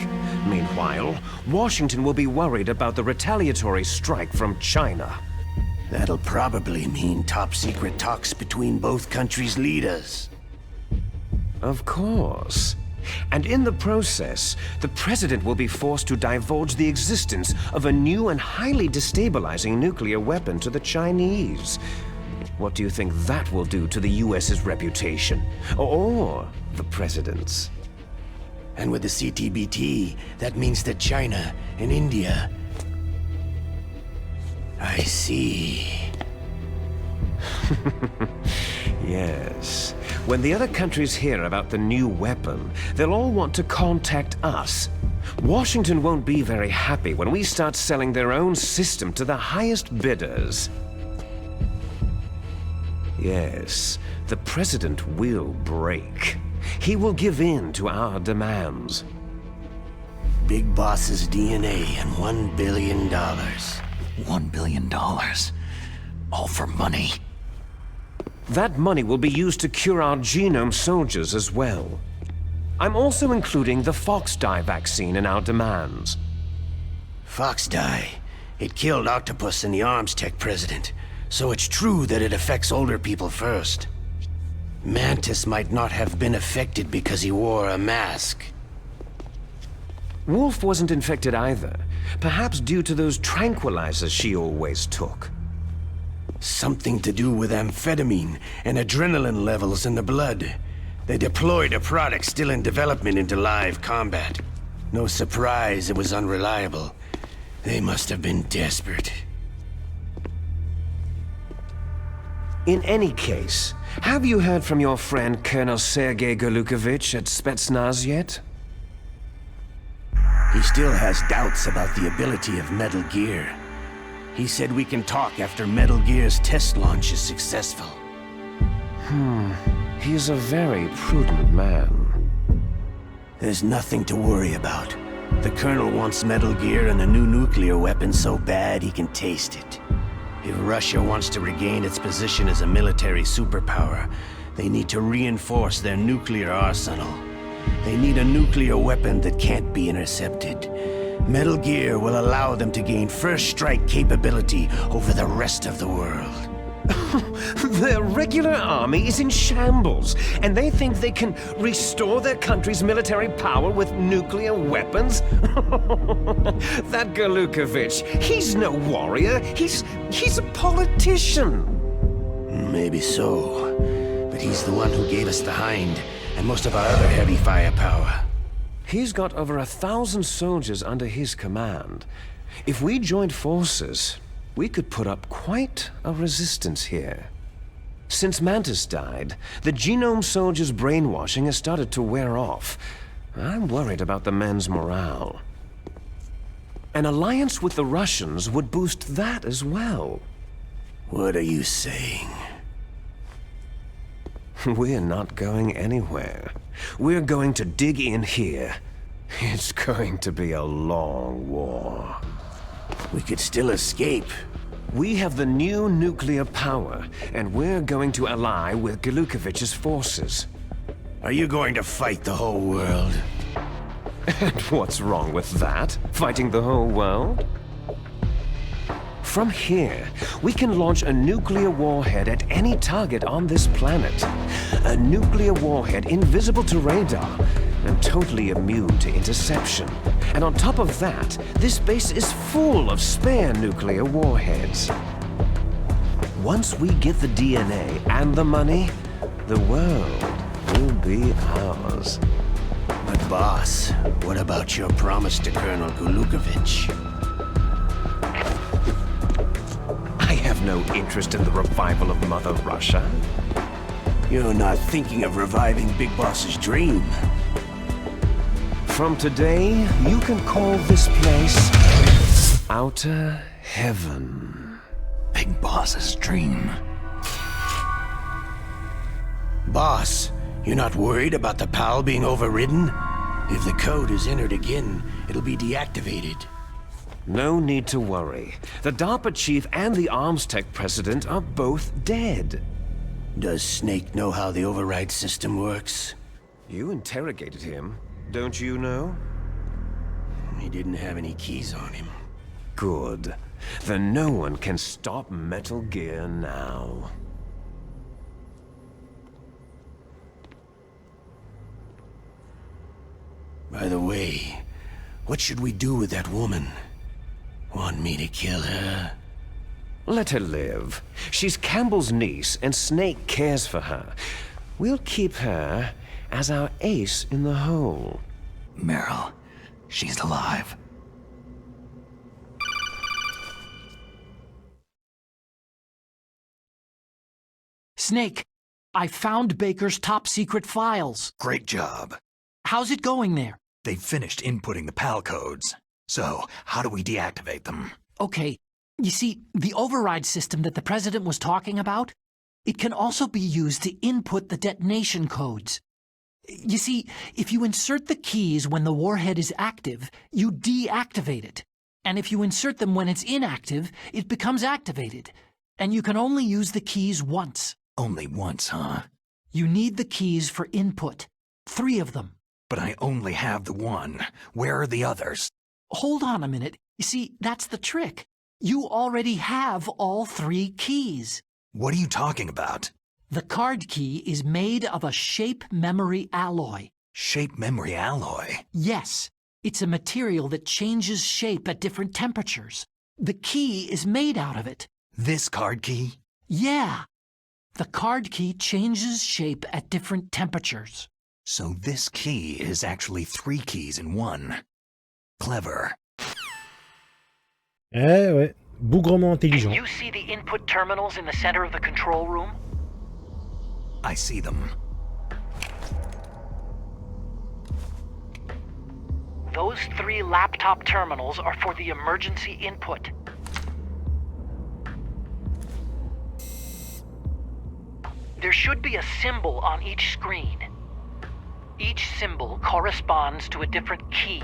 [SPEAKER 2] Meanwhile, Washington will be worried about the retaliatory strike from China.
[SPEAKER 7] That'll probably mean top-secret talks between both countries' leaders.
[SPEAKER 2] Of course. And in the process, the president will be forced to divulge the existence of a new and highly destabilizing nuclear weapon to the Chinese. What do you think that will do to the US's reputation? Or the president's?
[SPEAKER 7] And with the CTBT, that means that China and India... I see.
[SPEAKER 2] Yes. When the other countries hear about the new weapon, they'll all want to contact us. Washington won't be very happy when we start selling their own system to the highest bidders. Yes, the president will break. He will give in to our demands.
[SPEAKER 7] Big Boss's DNA and $1 billion.
[SPEAKER 3] $1 billion? All for money?
[SPEAKER 2] That money will be used to cure our genome soldiers as well. I'm also including the Fox-Die vaccine in our demands.
[SPEAKER 7] Fox-Die? It killed Octopus and the Arms Tech president. So it's true that it affects older people first. Mantis might not have been affected because he wore a mask.
[SPEAKER 2] Wolf wasn't infected either. Perhaps due to those tranquilizers she always took.
[SPEAKER 7] Something to do with amphetamine and adrenaline levels in the blood. They deployed a product still in development into live combat. No surprise it was unreliable. They must have been desperate.
[SPEAKER 2] In any case, have you heard from your friend Colonel Sergei Golukovich at Spetsnaz yet?
[SPEAKER 7] He still has doubts about the ability of Metal Gear. He said we can talk after Metal Gear's test launch is successful.
[SPEAKER 2] He's a very prudent man.
[SPEAKER 7] There's nothing to worry about. The Colonel wants Metal Gear and a new nuclear weapon so bad he can taste it. If Russia wants to regain its position as a military superpower, they need to reinforce their nuclear arsenal. They need a nuclear weapon that can't be intercepted. Metal Gear will allow them to gain first strike capability over the rest of the world.
[SPEAKER 2] Their regular army is in shambles, and they think they can restore their country's military power with nuclear weapons? That Golukovich, he's no warrior, he's a politician.
[SPEAKER 7] Maybe so, but he's the one who gave us the Hind, and most of our other heavy firepower.
[SPEAKER 2] He's got over 1,000 soldiers under his command. If we joined forces, we could put up quite a resistance here. Since Mantis died, the genome soldiers' brainwashing has started to wear off. I'm worried about the men's morale. An alliance with the Russians would boost that as well.
[SPEAKER 7] What are you saying?
[SPEAKER 2] We're not going anywhere. We're going to dig in here. It's going to be a long war.
[SPEAKER 7] We could still escape.
[SPEAKER 2] We have the new nuclear power, and we're going to ally with Galukovich's forces.
[SPEAKER 7] Are you going to fight the whole world?
[SPEAKER 2] And what's wrong with that? Fighting the whole world? From here, we can launch a nuclear warhead at any target on this planet. A nuclear warhead invisible to radar and totally immune to interception. And on top of that, this base is full of spare nuclear warheads. Once we get the DNA and the money, the world will be ours.
[SPEAKER 7] But boss, what about your promise to Colonel Galukovich?
[SPEAKER 2] I have no interest in the revival of Mother Russia.
[SPEAKER 7] You're not thinking of reviving Big Boss's dream.
[SPEAKER 2] From today, you can call this place Outer Heaven.
[SPEAKER 3] Big Boss's dream.
[SPEAKER 7] Boss, you're not worried about the PAL being overridden? If the code is entered again, it'll be deactivated.
[SPEAKER 2] No need to worry. The DARPA chief and the arms tech president are both dead.
[SPEAKER 7] Does Snake know how the override system works?
[SPEAKER 2] You interrogated him, don't you know?
[SPEAKER 7] He didn't have any keys on him.
[SPEAKER 2] Good. Then no one can stop Metal Gear now.
[SPEAKER 7] By the way, what should we do with that woman? Want me to kill her?
[SPEAKER 2] Let her live. She's Campbell's niece, and Snake cares for her. We'll keep her as our ace in the hole.
[SPEAKER 3] Meryl, she's alive.
[SPEAKER 6] Snake, I found Baker's top-secret files.
[SPEAKER 3] Great job.
[SPEAKER 6] How's it going there?
[SPEAKER 3] They've finished inputting the PAL codes. So, how do we deactivate them?
[SPEAKER 6] Okay, you see, the override system that the President was talking about, it can also be used to input the detonation codes. You see, if you insert the keys when the warhead is active, you deactivate it. And if you insert them when it's inactive, it becomes activated. And you can only use the keys once.
[SPEAKER 3] Only once, huh?
[SPEAKER 6] You need the keys for input. 3 of them.
[SPEAKER 3] But I only have the one. Where are the others?
[SPEAKER 6] Hold on a minute. You see, that's the trick. You already have all 3 keys.
[SPEAKER 3] What are you talking about?
[SPEAKER 6] The card key is made of a shape memory alloy.
[SPEAKER 3] Shape memory alloy?
[SPEAKER 6] Yes, it's a material that changes shape at different temperatures. The key is made out of it.
[SPEAKER 3] This card key?
[SPEAKER 6] Yeah. The card key changes shape at different temperatures.
[SPEAKER 3] So this key is actually 3 keys in one. Clever.
[SPEAKER 1] Eh ouais, bougrement intelligent.
[SPEAKER 6] Can you see the input terminals in the center of the control room?
[SPEAKER 3] I see them.
[SPEAKER 6] Those 3 laptop terminals are for the emergency input. There should be a symbol on each screen. Each symbol corresponds to a different key.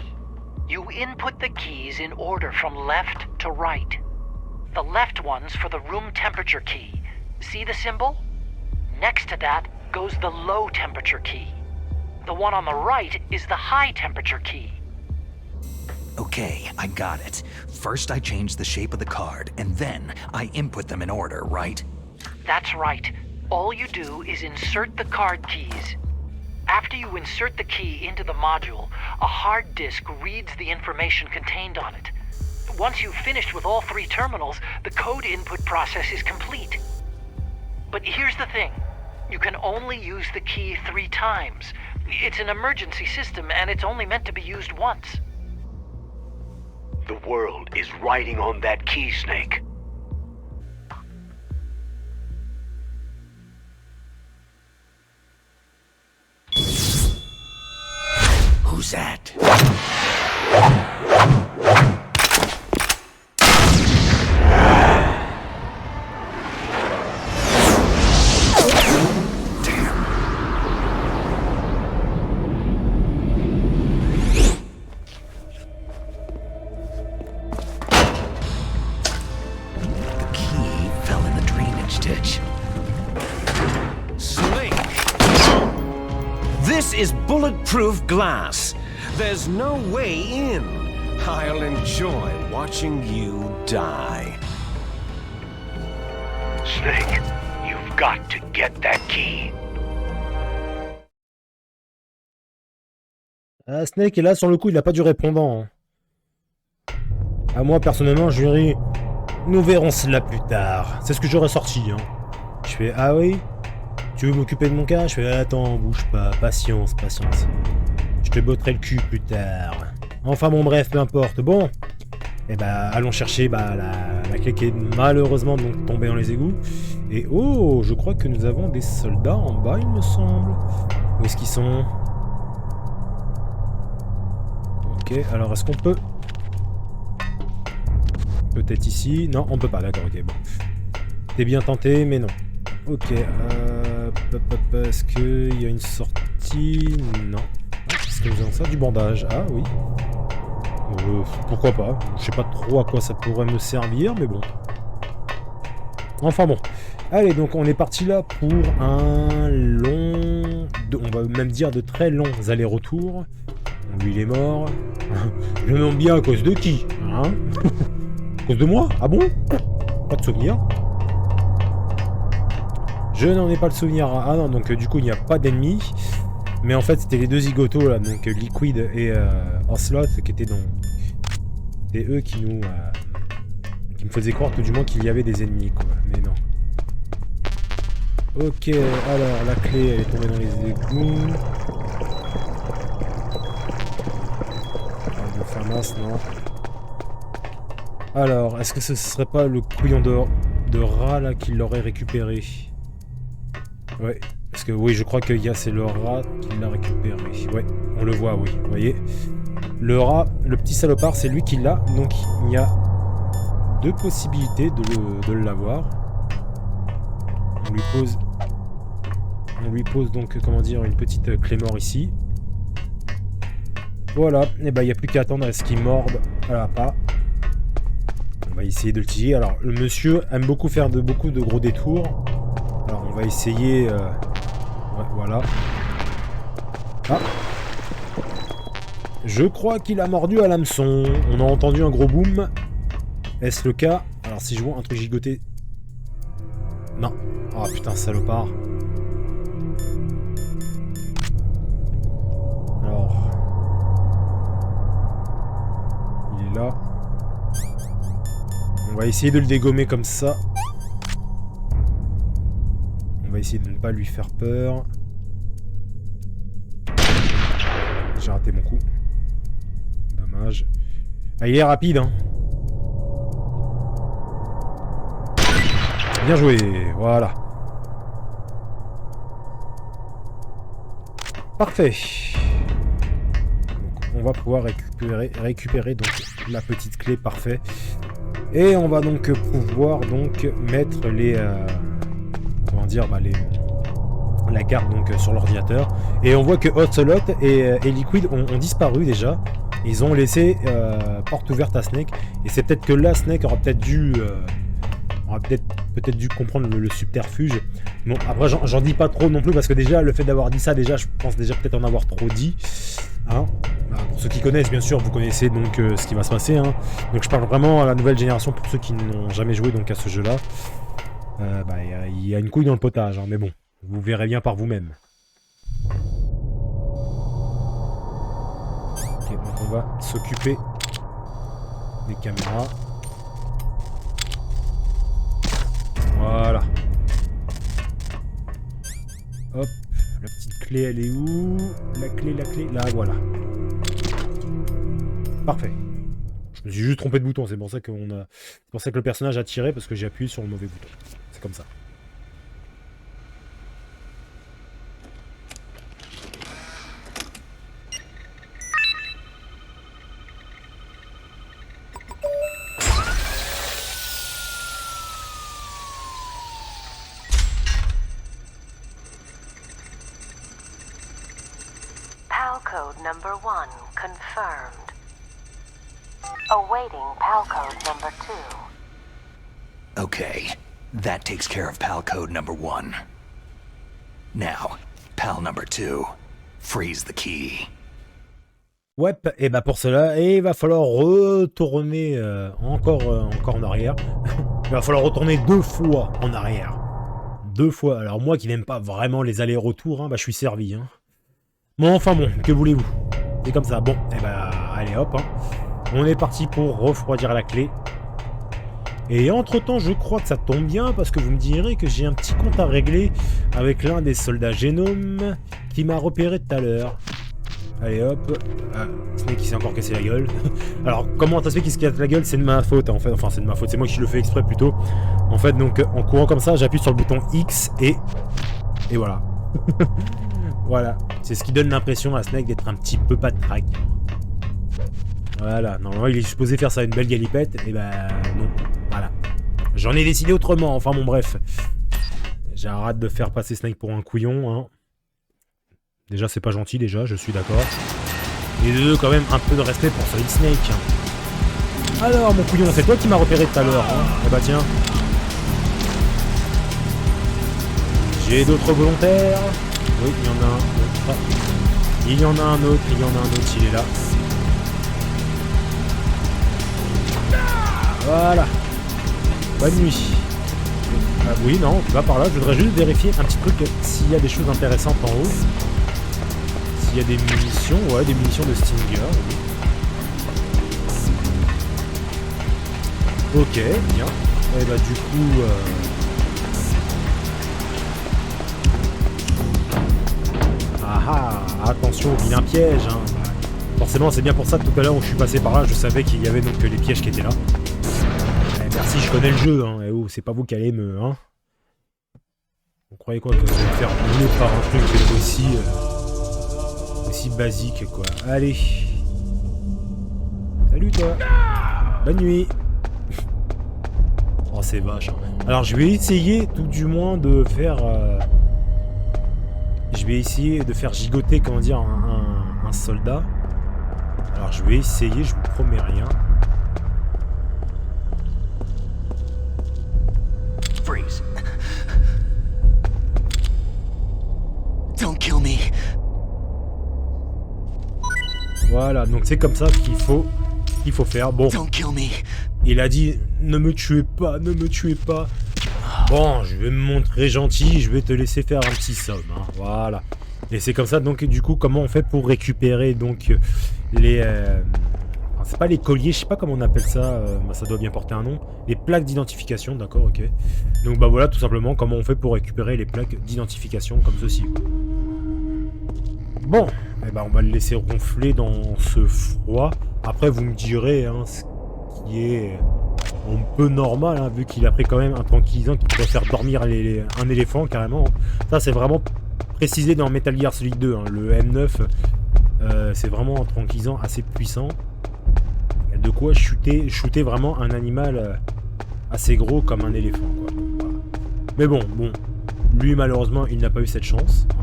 [SPEAKER 6] You input the keys in order from left to right. The left one's for the room temperature key. See the symbol? Next to that goes the low temperature key. The one on the right is the high temperature key.
[SPEAKER 3] Okay, I got it. First I change the shape of the card, and then I input them in order, right?
[SPEAKER 6] That's right. All you do is insert the card keys. After you insert the key into the module, a hard disk reads the information contained on it. Once you've finished with all 3 terminals, the code input process is complete. But here's the thing. You can only use the key 3 times. It's an emergency system, and it's only meant to be used once.
[SPEAKER 7] The world is riding on that key, Snake. Who's that?
[SPEAKER 3] Damn,
[SPEAKER 7] stitch.
[SPEAKER 2] Snake! This is bulletproof glass. There's no way in. I'll enjoy watching you die.
[SPEAKER 7] Snake, you've got to get that key.
[SPEAKER 1] Snake, et là, sur le coup, il a pas du répondant. À moi, personnellement, je dirais... Nous verrons cela plus tard. C'est ce que j'aurais sorti. Hein. Je fais, ah oui? Tu veux m'occuper de mon cas? Je fais, attends, bouge pas. Patience, patience. Je te botterai le cul plus tard. Enfin bon, bref, peu importe. Bon. Et bah, allons chercher la clé qui est malheureusement donc tombée dans les égouts. Et oh, je crois que nous avons des soldats en bas, il me semble. Où est-ce qu'ils sont? Ok, alors est-ce qu'on peut... Peut-être ici. Non, on peut pas, d'accord, ok, bon. T'es bien tenté, mais non. Ok, est-ce qu'il y a une sortie? Non. Est-ce que nous avons ça? Du bandage. Ah oui. Pourquoi pas. Je sais pas trop à quoi ça pourrait me servir, mais bon. Enfin bon. Allez, donc on est parti là pour un long... on va même dire de très longs allers-retours. Lui, il est mort. Je me demande bien à cause de qui, hein? À cause de moi? Ah bon? Pas de souvenir. Je n'en ai pas le souvenir. Ah non, donc du coup, il n'y a pas d'ennemis. Mais en fait, c'était les deux zigotos, là, donc Liquid et Ocelot, qui étaient dans... C'était eux qui nous... qui me faisaient croire tout du moins qu'il y avait des ennemis, quoi. Mais non. Ok, alors, la clé, elle est tombée dans les égouts. On va faire masse, non. Alors, est-ce que ce serait pas le couillon de rat là qui l'aurait récupéré? Ouais, parce que oui, je crois que c'est le rat qui l'a récupéré. Ouais, on le voit, oui, vous voyez. Le rat, le petit salopard, c'est lui qui l'a. Donc, il y a deux possibilités de l'avoir. On lui pose donc, comment dire, une petite clé mort ici. Voilà, et ben il n'y a plus qu'à attendre à ce qu'il morde à la pas. On va essayer de le tirer. Alors, le monsieur aime beaucoup faire beaucoup de gros détours. Alors, on va essayer... Ouais, voilà. Ah. Je crois qu'il a mordu à l'hameçon. On a entendu un gros boom. Est-ce le cas? Alors, si je vois un truc gigoté... Non. Ah, putain, salopard. Alors... Il est là. On va essayer de le dégommer comme ça. On va essayer de ne pas lui faire peur. J'ai raté mon coup. Dommage. Ah, il est rapide, hein. Bien joué, voilà. Parfait. Donc, on va pouvoir récupérer donc la petite clé, parfait. Et on va donc pouvoir donc mettre les comment dire, la carte donc sur l'ordinateur. Et on voit que Ocelot et Liquid ont disparu déjà. Ils ont laissé porte ouverte à Snake. Et c'est peut-être que là Snake aura peut-être dû dû comprendre le subterfuge. Bon, après j'en dis pas trop non plus parce que déjà le fait d'avoir dit ça, déjà je pense déjà peut-être en avoir trop dit. Hein, pour ceux qui connaissent, bien sûr, vous connaissez donc ce qui va se passer. Hein. Donc je parle vraiment à la nouvelle génération pour ceux qui n'ont jamais joué donc à ce jeu-là. Il y a une couille dans le potage, hein, mais bon, vous verrez bien par vous-même. Ok, donc on va s'occuper des caméras. Voilà. Hop, la petite clé, elle est où? La clé, là, voilà. Parfait. Je me suis juste trompé de bouton, c'est pour ça que le personnage a tiré, parce que j'ai appuyé sur le mauvais bouton. C'est comme ça.
[SPEAKER 8] PAL code number 1 confirmed. Awaiting PAL code number 2.
[SPEAKER 3] Okay. That takes care of pal code number 1. Now, pal number 2. Freeze the key.
[SPEAKER 1] Ouais, et bah pour cela, il va falloir retourner encore en arrière. Il va falloir retourner 2 fois en arrière. 2 fois. Alors moi qui n'aime pas vraiment les allers-retours, hein, bah je suis servi. Hein. Bon, enfin bon, que voulez-vous? C'est comme ça. Bon, et bah allez hop. Hein. On est parti pour refroidir la clé. Et entre-temps, je crois que ça tombe bien parce que vous me direz que j'ai un petit compte à régler avec l'un des soldats génomes qui m'a repéré tout à l'heure. Allez hop, Snake qui s'est encore cassé la gueule. Alors comment ça se fait qu'il se casse la gueule? C'est de ma faute en fait, enfin c'est de ma faute, c'est moi qui le fais exprès plutôt. En fait donc en courant comme ça j'appuie sur le bouton X et voilà. Voilà, c'est ce qui donne l'impression à Snake d'être un petit peu patraque. Voilà, normalement il est supposé faire ça une belle galipette, et bah non, voilà. J'en ai décidé autrement, enfin bon bref. J'arrête de faire passer Snake pour un couillon, hein. Déjà, c'est pas gentil, déjà, je suis d'accord. Et de deux, quand même, un peu de respect pour Solid Snake. Alors, mon couillon, c'est toi qui m'as repéré tout à l'heure, hein. Eh bah tiens. J'ai d'autres volontaires. Oui, il y en a un autre. Il y en a un autre, il y en a un autre, il est là. Voilà. Bonne nuit. Oui, non, tu vas par là. Je voudrais juste vérifier un petit truc, s'il y a des choses intéressantes en haut. Il y a des munitions, ouais, des munitions de Stinger. Oui. Ok, bien. Et bah du coup... attention au vilain piège. Hein. Forcément, c'est bien pour ça que tout à l'heure où je suis passé par là, je savais qu'il y avait donc les pièges qui étaient là. Merci, je connais le jeu. Hein. Et oh, c'est pas vous qui allez me... Hein. Vous croyez quoi que je vais me faire rouler par un truc aussi... aussi basique quoi. Allez. Salut toi. Bonne nuit. Oh c'est vache. Alors je vais essayer tout du moins de faire... je vais essayer de faire gigoter, comment dire, un soldat. Alors je vais essayer, je vous promets rien.
[SPEAKER 3] Freeze. Don't kill me.
[SPEAKER 1] Voilà, donc c'est comme ça qu'il faut faire. Bon, il a dit ne me tuez pas, ne me tuez pas. Bon, je vais me montrer gentil, je vais te laisser faire un petit somme. Hein, voilà. Et c'est comme ça, donc du coup, comment on fait pour récupérer donc les... c'est pas les colliers, je sais pas comment on appelle ça, ça doit bien porter un nom. Les plaques d'identification, d'accord, ok. Donc bah voilà, tout simplement, comment on fait pour récupérer les plaques d'identification comme ceci. Bon, eh ben on va le laisser ronfler dans ce froid. Après, vous me direz, hein, ce qui est un peu normal, hein, vu qu'il a pris quand même un tranquillisant qui peut faire dormir un éléphant, carrément. Ça, c'est vraiment précisé dans Metal Gear Solid 2. Hein. Le M9, c'est vraiment un tranquillisant assez puissant. Il y a de quoi shooter vraiment un animal assez gros comme un éléphant, quoi. Voilà. Mais bon, lui, malheureusement, il n'a pas eu cette chance. Hein.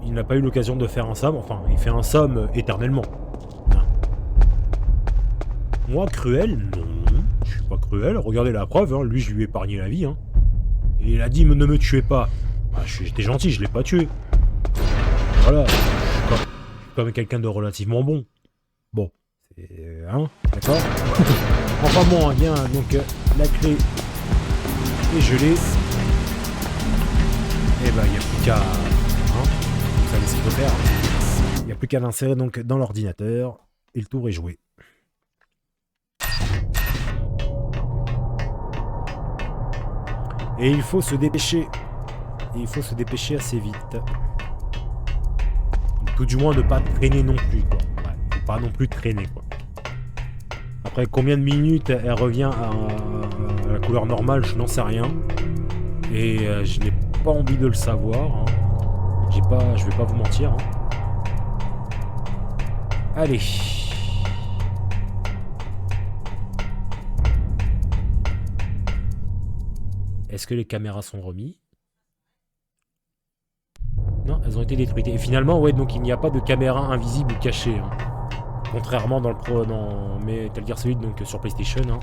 [SPEAKER 1] Il n'a pas eu l'occasion de faire un somme. Enfin, il fait un somme éternellement. Hein. Moi, cruel? Non, je suis pas cruel. Regardez la preuve, hein. Lui, je lui ai épargné la vie. Hein. Et il a dit, ne me tuez pas. Bah, j'étais gentil, je l'ai pas tué. Voilà. Je suis comme quelqu'un de relativement bon. Bon. Hein, d'accord. Enfin bon, bien, donc la clé est gelée. Et bah, il n'y a plus qu'à... ça laisse le faire. Il n'y a plus qu'à l'insérer donc dans l'ordinateur et le tour est joué. Et il faut se dépêcher. Et il faut se dépêcher assez vite. Tout du moins ne pas traîner non plus, quoi. Ouais, faut pas non plus traîner, quoi. Après combien de minutes elle revient à la couleur normale, je n'en sais rien. Et je n'ai pas envie de le savoir. Hein. Je vais pas vous mentir. Hein. Allez. Est-ce que les caméras sont remises? Non, elles ont été détruites. Et finalement, ouais, donc il n'y a pas de caméra invisible ou cachée. Hein. Contrairement dans Metal Gear Solid, donc sur PlayStation. Hein.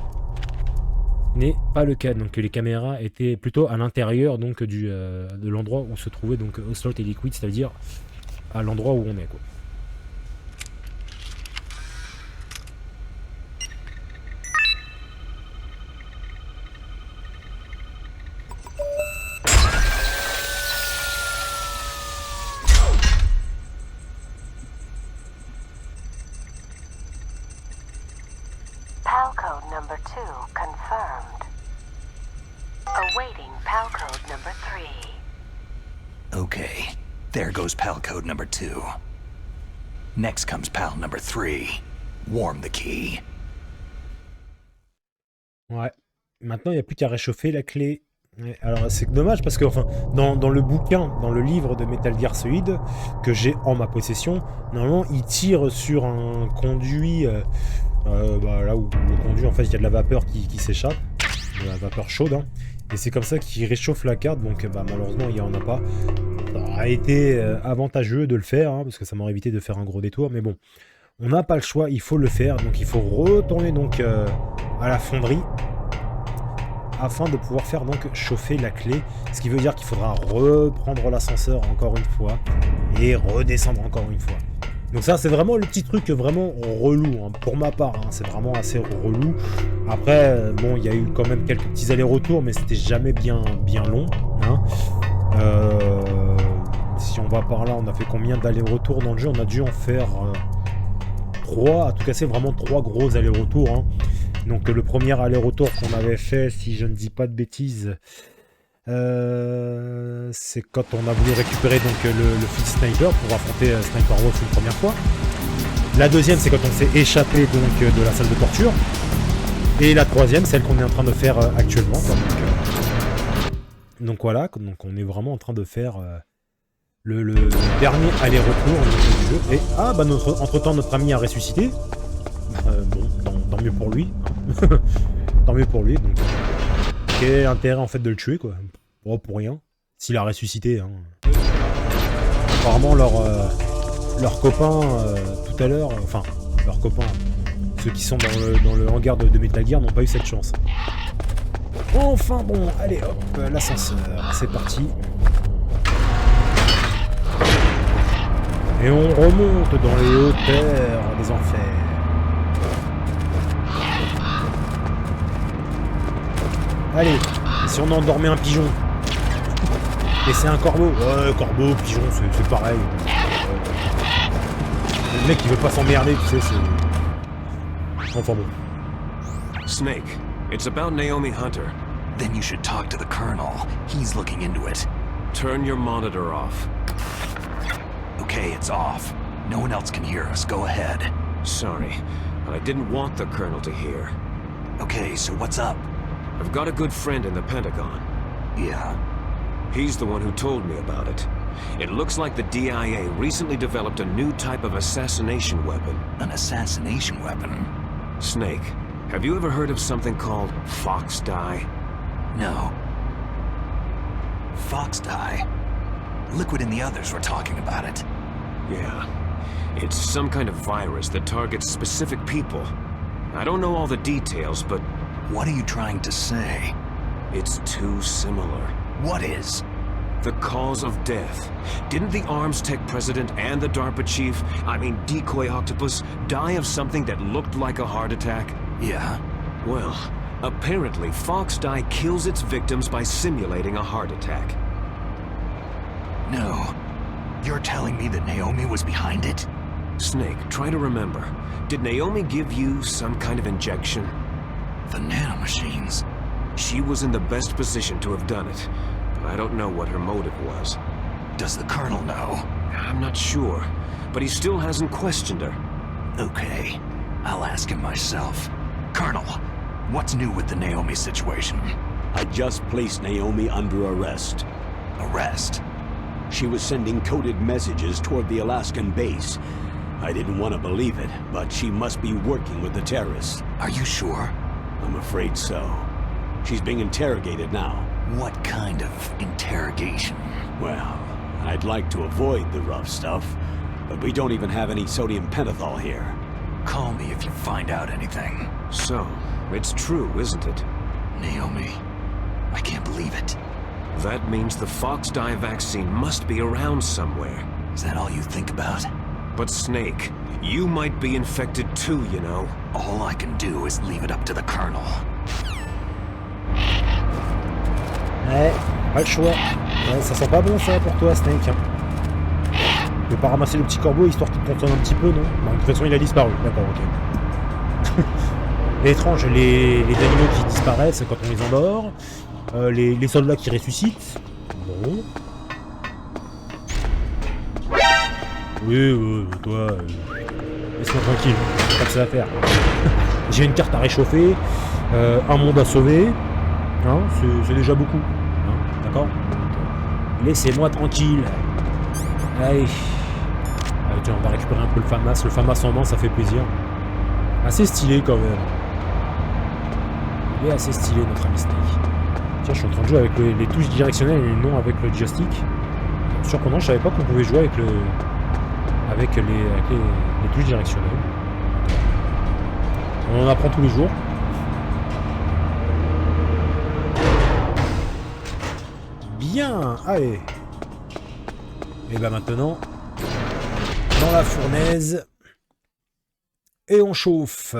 [SPEAKER 1] n'est pas le cas. Donc les caméras étaient plutôt à l'intérieur donc de l'endroit où se trouvait donc Ocelot et Liquid, c'est-à-dire à l'endroit où on est, quoi.
[SPEAKER 8] PAL code number 2 confirmed. Awaiting PAL code number 3.
[SPEAKER 3] Okay, there goes PAL code number 2. Next comes PAL number 3. Warm the key.
[SPEAKER 1] Ouais. Maintenant, il n'y a plus qu'à réchauffer la clé. Ouais, alors, c'est dommage parce que, enfin, dans le bouquin, dans le livre de Metal Gear Solid que j'ai en ma possession, normalement, il tire sur un conduit, là où le conduit, en fait, il y a de la vapeur qui s'échappe, de la vapeur chaude, hein, et c'est comme ça qu'il réchauffe la carte, donc malheureusement, il n'y en a pas. Ça aurait été avantageux de le faire, hein, parce que ça m'aurait évité de faire un gros détour, mais bon, on n'a pas le choix, il faut le faire, donc il faut retourner donc à la fonderie, afin de pouvoir faire donc chauffer la clé, ce qui veut dire qu'il faudra reprendre l'ascenseur encore une fois et redescendre encore une fois. Donc ça c'est vraiment le petit truc vraiment relou, hein, pour ma part, hein, c'est vraiment assez relou. Après bon, il y a eu quand même quelques petits allers-retours, mais c'était jamais bien long, hein. Si on va par là, on a fait combien d'allers-retours dans le jeu? On a dû en faire 3, à tout casser vraiment 3 gros allers-retours, hein. Donc le premier aller-retour qu'on avait fait, si je ne dis pas de bêtises, c'est quand on a voulu récupérer donc le fusil sniper pour affronter Sniper Wolf une première fois. La deuxième, c'est quand on s'est échappé donc de la salle de torture. Et la troisième, celle qu'on est en train de faire actuellement, quoi. Donc voilà, donc on est vraiment en train de faire le dernier aller-retour du jeu. Et entre-temps, notre ami a ressuscité. Bon, tant mieux pour lui. Tant mieux pour lui. Donc, quel est l'intérêt en fait de le tuer, quoi? Oh, pour rien. S'il a ressuscité. Hein. Apparemment, leurs copains tout à l'heure, enfin, leurs copains, ceux qui sont dans le hangar de Metal Gear, n'ont pas eu cette chance. Enfin bon, allez hop, l'ascenseur, c'est parti. Et on remonte dans les hauteurs des enfers. Allez, et si on endormait un pigeon? Et c'est un corbeau? Ouais, corbeau, pigeon, c'est pareil. Le mec il veut pas s'emmerder, tu sais, c'est... Enfin bon.
[SPEAKER 2] Snake, it's about Naomi Hunter.
[SPEAKER 3] Then you should talk to the Colonel. He's looking into it.
[SPEAKER 2] Turn your monitor off.
[SPEAKER 3] Okay, it's off. No one else can hear us. Go ahead.
[SPEAKER 2] Sorry, but I didn't want the Colonel to hear.
[SPEAKER 3] Okay, so what's up?
[SPEAKER 2] I've got a good friend in the Pentagon.
[SPEAKER 3] Yeah?
[SPEAKER 2] He's the one who told me about it. It looks like the DIA recently developed a new type of assassination weapon.
[SPEAKER 3] An assassination weapon?
[SPEAKER 2] Snake, have you ever heard of something called Fox Dye?
[SPEAKER 3] No. Fox Dye? Liquid and the others were talking about it.
[SPEAKER 2] Yeah. It's some kind of virus that targets specific people. I don't know all the details, but...
[SPEAKER 3] What are you trying to say?
[SPEAKER 2] It's too similar.
[SPEAKER 3] What is?
[SPEAKER 2] The cause of death. Didn't the Arms Tech president and the DARPA chief, Decoy Octopus, die of something that looked like a heart attack?
[SPEAKER 3] Yeah?
[SPEAKER 2] Well, apparently Fox Dye kills its victims by simulating a heart attack.
[SPEAKER 3] No. You're telling me that Naomi was behind it?
[SPEAKER 2] Snake, try to remember. Did Naomi give you some kind of injection?
[SPEAKER 3] The nanomachines.
[SPEAKER 2] She was in the best position to have done it, but I don't know what her motive was.
[SPEAKER 3] Does the Colonel know?
[SPEAKER 2] I'm not sure, but he still hasn't questioned her.
[SPEAKER 3] Okay, I'll ask him myself. Colonel, what's new with the Naomi situation?
[SPEAKER 5] I just placed Naomi under arrest.
[SPEAKER 3] Arrest?
[SPEAKER 5] She was sending coded messages toward the Alaskan base. I didn't want to believe it, but she must be working with the terrorists.
[SPEAKER 3] Are you sure?
[SPEAKER 5] I'm afraid so. She's being interrogated now.
[SPEAKER 3] What kind of interrogation?
[SPEAKER 5] Well, I'd like to avoid the rough stuff, but we don't even have any sodium pentothal here.
[SPEAKER 3] Call me if you find out anything.
[SPEAKER 2] So, it's true, isn't it?
[SPEAKER 3] Naomi, I can't believe it.
[SPEAKER 2] That means the Fox dye vaccine must be around somewhere.
[SPEAKER 3] Is that all you think about?
[SPEAKER 2] But Snake, you might be infected too, you know.
[SPEAKER 3] All I can do is leave it up to the Colonel.
[SPEAKER 1] Ouais, pas le choix. Ouais, ça sent pas bon ça pour toi, Snake. Hein. Tu veux pas ramasser le petit corbeau histoire qu'il te consomme un petit peu, non? Bon, de toute façon, il a disparu. D'accord, ok. Étrange, les animaux qui disparaissent quand on les endort. Les soldats qui ressuscitent. Bon. Oui, toi, laisse-moi tranquille, c'est pas que ça à faire. J'ai une carte à réchauffer, un monde à sauver, hein, c'est déjà beaucoup, hein, d'accord? Laissez-moi tranquille. Allez, tiens, on va récupérer un peu le FAMAS en main, ça fait plaisir. Assez stylé quand même. Il est assez stylé notre ami Snake. Tiens, je suis en train de jouer avec les touches directionnelles et non avec le joystick. Surprenant, je savais pas qu'on pouvait jouer avec les touches directionnelles. On en apprend tous les jours. Bien, allez. Et ben maintenant, dans la fournaise. Et on chauffe.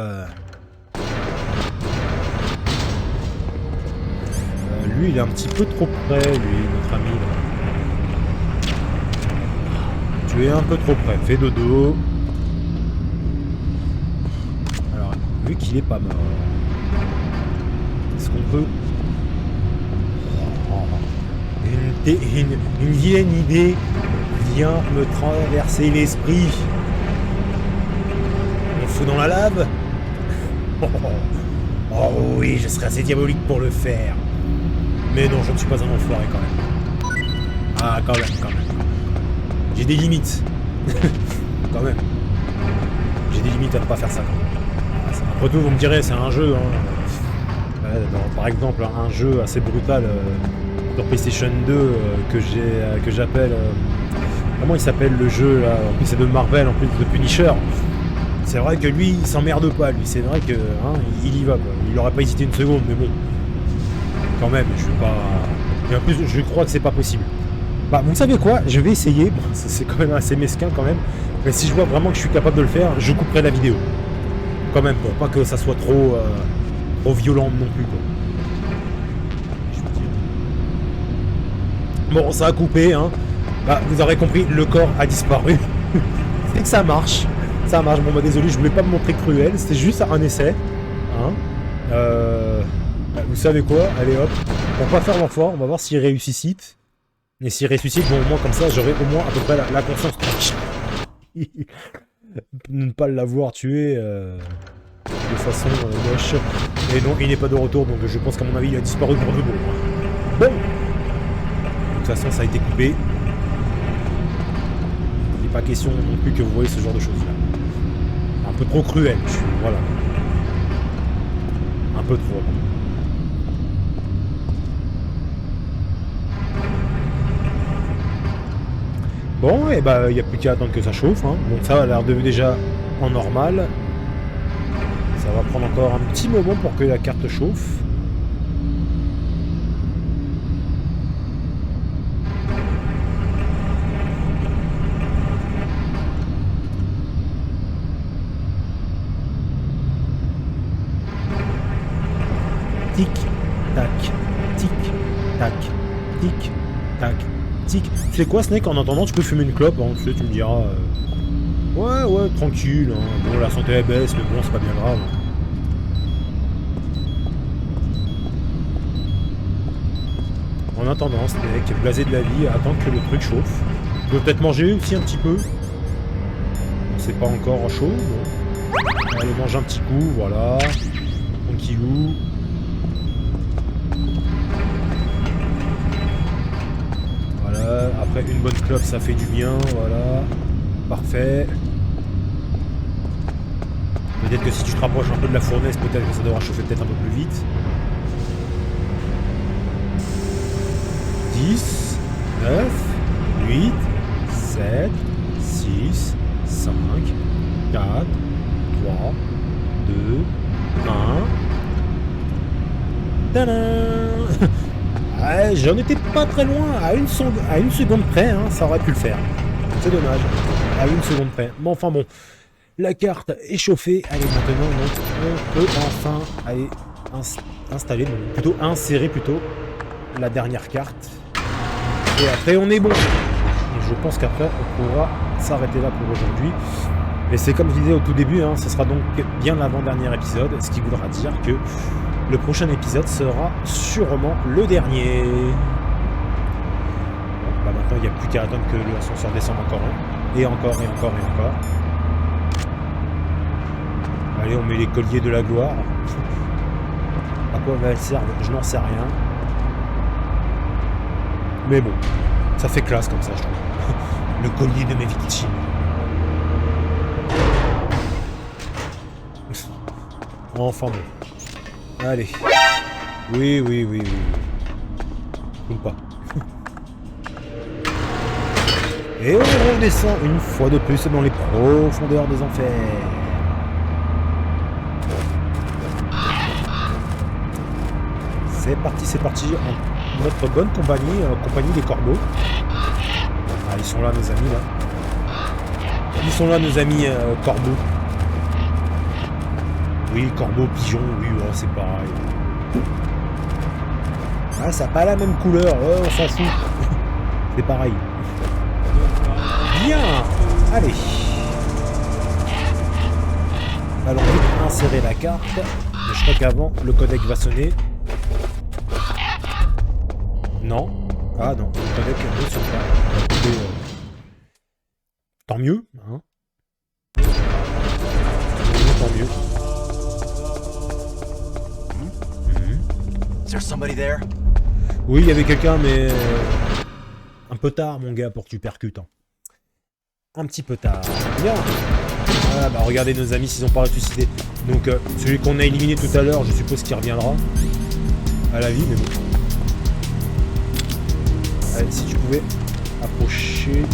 [SPEAKER 1] Lui, il est un petit peu trop près, lui, notre ami. Là. Tu es un peu trop près. Fais dodo. Alors, vu qu'il est pas mort, est-ce qu'on peut... Une vilaine idée vient me traverser l'esprit. On fout dans la lave. Oh oui, je serais assez diabolique pour le faire. Mais non, je ne suis pas un enfoiré quand même. Ah, quand même. J'ai des limites. Quand même. J'ai des limites à ne pas faire ça. Après tout, vous me direz, c'est un jeu. Hein. Par exemple, un jeu assez brutal sur PlayStation 2 que j'appelle... comment il s'appelle le jeu là? En plus, c'est de Marvel, en plus de Punisher. C'est vrai que lui, il s'emmerde pas, lui. C'est vrai que hein, il y va, quoi. Il aurait pas hésité une seconde, mais bon. Quand même, je vais pas... Et en plus, je crois que c'est pas possible. Bah, vous savez quoi? Je vais essayer. Bon, c'est quand même assez mesquin, quand même. Mais si je vois vraiment que je suis capable de le faire, je couperai la vidéo. Quand même, pour pas que ça soit trop violent non plus, quoi. Bon, ça a coupé, hein. Bah, vous aurez compris, le corps a disparu. C'est que ça marche. Ça marche. Bon, bah, désolé, je voulais pas me montrer cruel. C'était juste un essai. Hein. Vous savez quoi? Allez hop, on va pas faire l'enfant, on va voir s'il ressuscite. Et s'il ressuscite, bon au moins comme ça, j'aurai au moins à peu près la conscience tranquille. Ne pas l'avoir tué de façon moche. Et non, il n'est pas de retour, donc je pense qu'à mon avis, il a disparu pour de bon. Bon. De toute façon, ça a été coupé. Il n'est pas question non plus que vous voyez ce genre de choses là. Un peu trop cruel, voilà. Un peu trop. Bon, et bah il n'y a plus qu'à attendre que ça chauffe. Hein. Bon, ça a l'air de déjà en normal. Ça va prendre encore un petit moment pour que la carte chauffe. Tic, tac, tic, tac, tic, tac, tic. Tu sais quoi, Snake, en attendant, tu peux fumer une clope, hein, tu sais, tu me diras... Ouais, tranquille, hein. Bon, la santé elle baisse, mais bon, c'est pas bien grave. En attendant, Snake, blasé de la vie, attendre que le truc chauffe. Tu peux peut-être manger aussi un petit peu. C'est pas encore chaud, bon. Allez, mange un petit coup, voilà. Tranquillou. Après une bonne clope ça fait du bien, voilà, parfait. Peut-être que si tu te rapproches un peu de la fournaise, peut-être que ça devra chauffer peut-être un peu plus vite. 10, 9, 8, 7, 6, 5, 4, 3, 2, 1. Tadam. Ouais, j'en étais pas très loin, à une seconde près, hein, ça aurait pu le faire. C'est dommage, à une seconde près. Mais enfin bon, la carte est chauffée. Allez, maintenant, donc, on peut enfin aller installer, donc, plutôt insérer plutôt la dernière carte. Et après, on est bon. Et je pense qu'après, on pourra s'arrêter là pour aujourd'hui. Mais c'est comme je disais au tout début, hein, ce sera donc bien l'avant-dernier épisode, ce qui voudra dire que le prochain épisode sera sûrement le dernier. Bon, bah maintenant, il n'y a plus qu'à attendre que l'ascenseur descende encore un. Et encore, et encore, et encore. Allez, on met les colliers de la gloire. À quoi va elle servir? Je n'en sais rien. Mais bon, ça fait classe comme ça, je trouve. Le collier de mes victimes. Enfin bon. Allez. Oui, oui, oui, oui. Ou pas. Et on redescend une fois de plus dans les profondeurs des enfers. C'est parti. En notre bonne compagnie, compagnie des corbeaux. Ah, ils sont là, nos amis, là. Ils sont là, nos amis corbeaux. Oui, corbeau, pigeon, oui, oh, c'est pareil. Ah, ça n'a pas la même couleur, ouais, on s'en fout. C'est pareil. Bien. Allez. Alors, vite insérer la carte. Mais je crois qu'avant, le codec va sonner. Non. Ah non, le codec ne sonne pas. Tant mieux, hein. Tant mieux.
[SPEAKER 3] Is there somebody there?
[SPEAKER 1] Oui, il y avait quelqu'un, mais un peu tard, mon gars, pour que tu percutes. Hein. Un petit peu tard. Bien. Voilà, bah regardez nos amis s'ils n'ont pas ressuscité. Donc, celui qu'on a éliminé tout à l'heure, je suppose qu'il reviendra à la vie, mais bon. Allez, si tu pouvais approcher.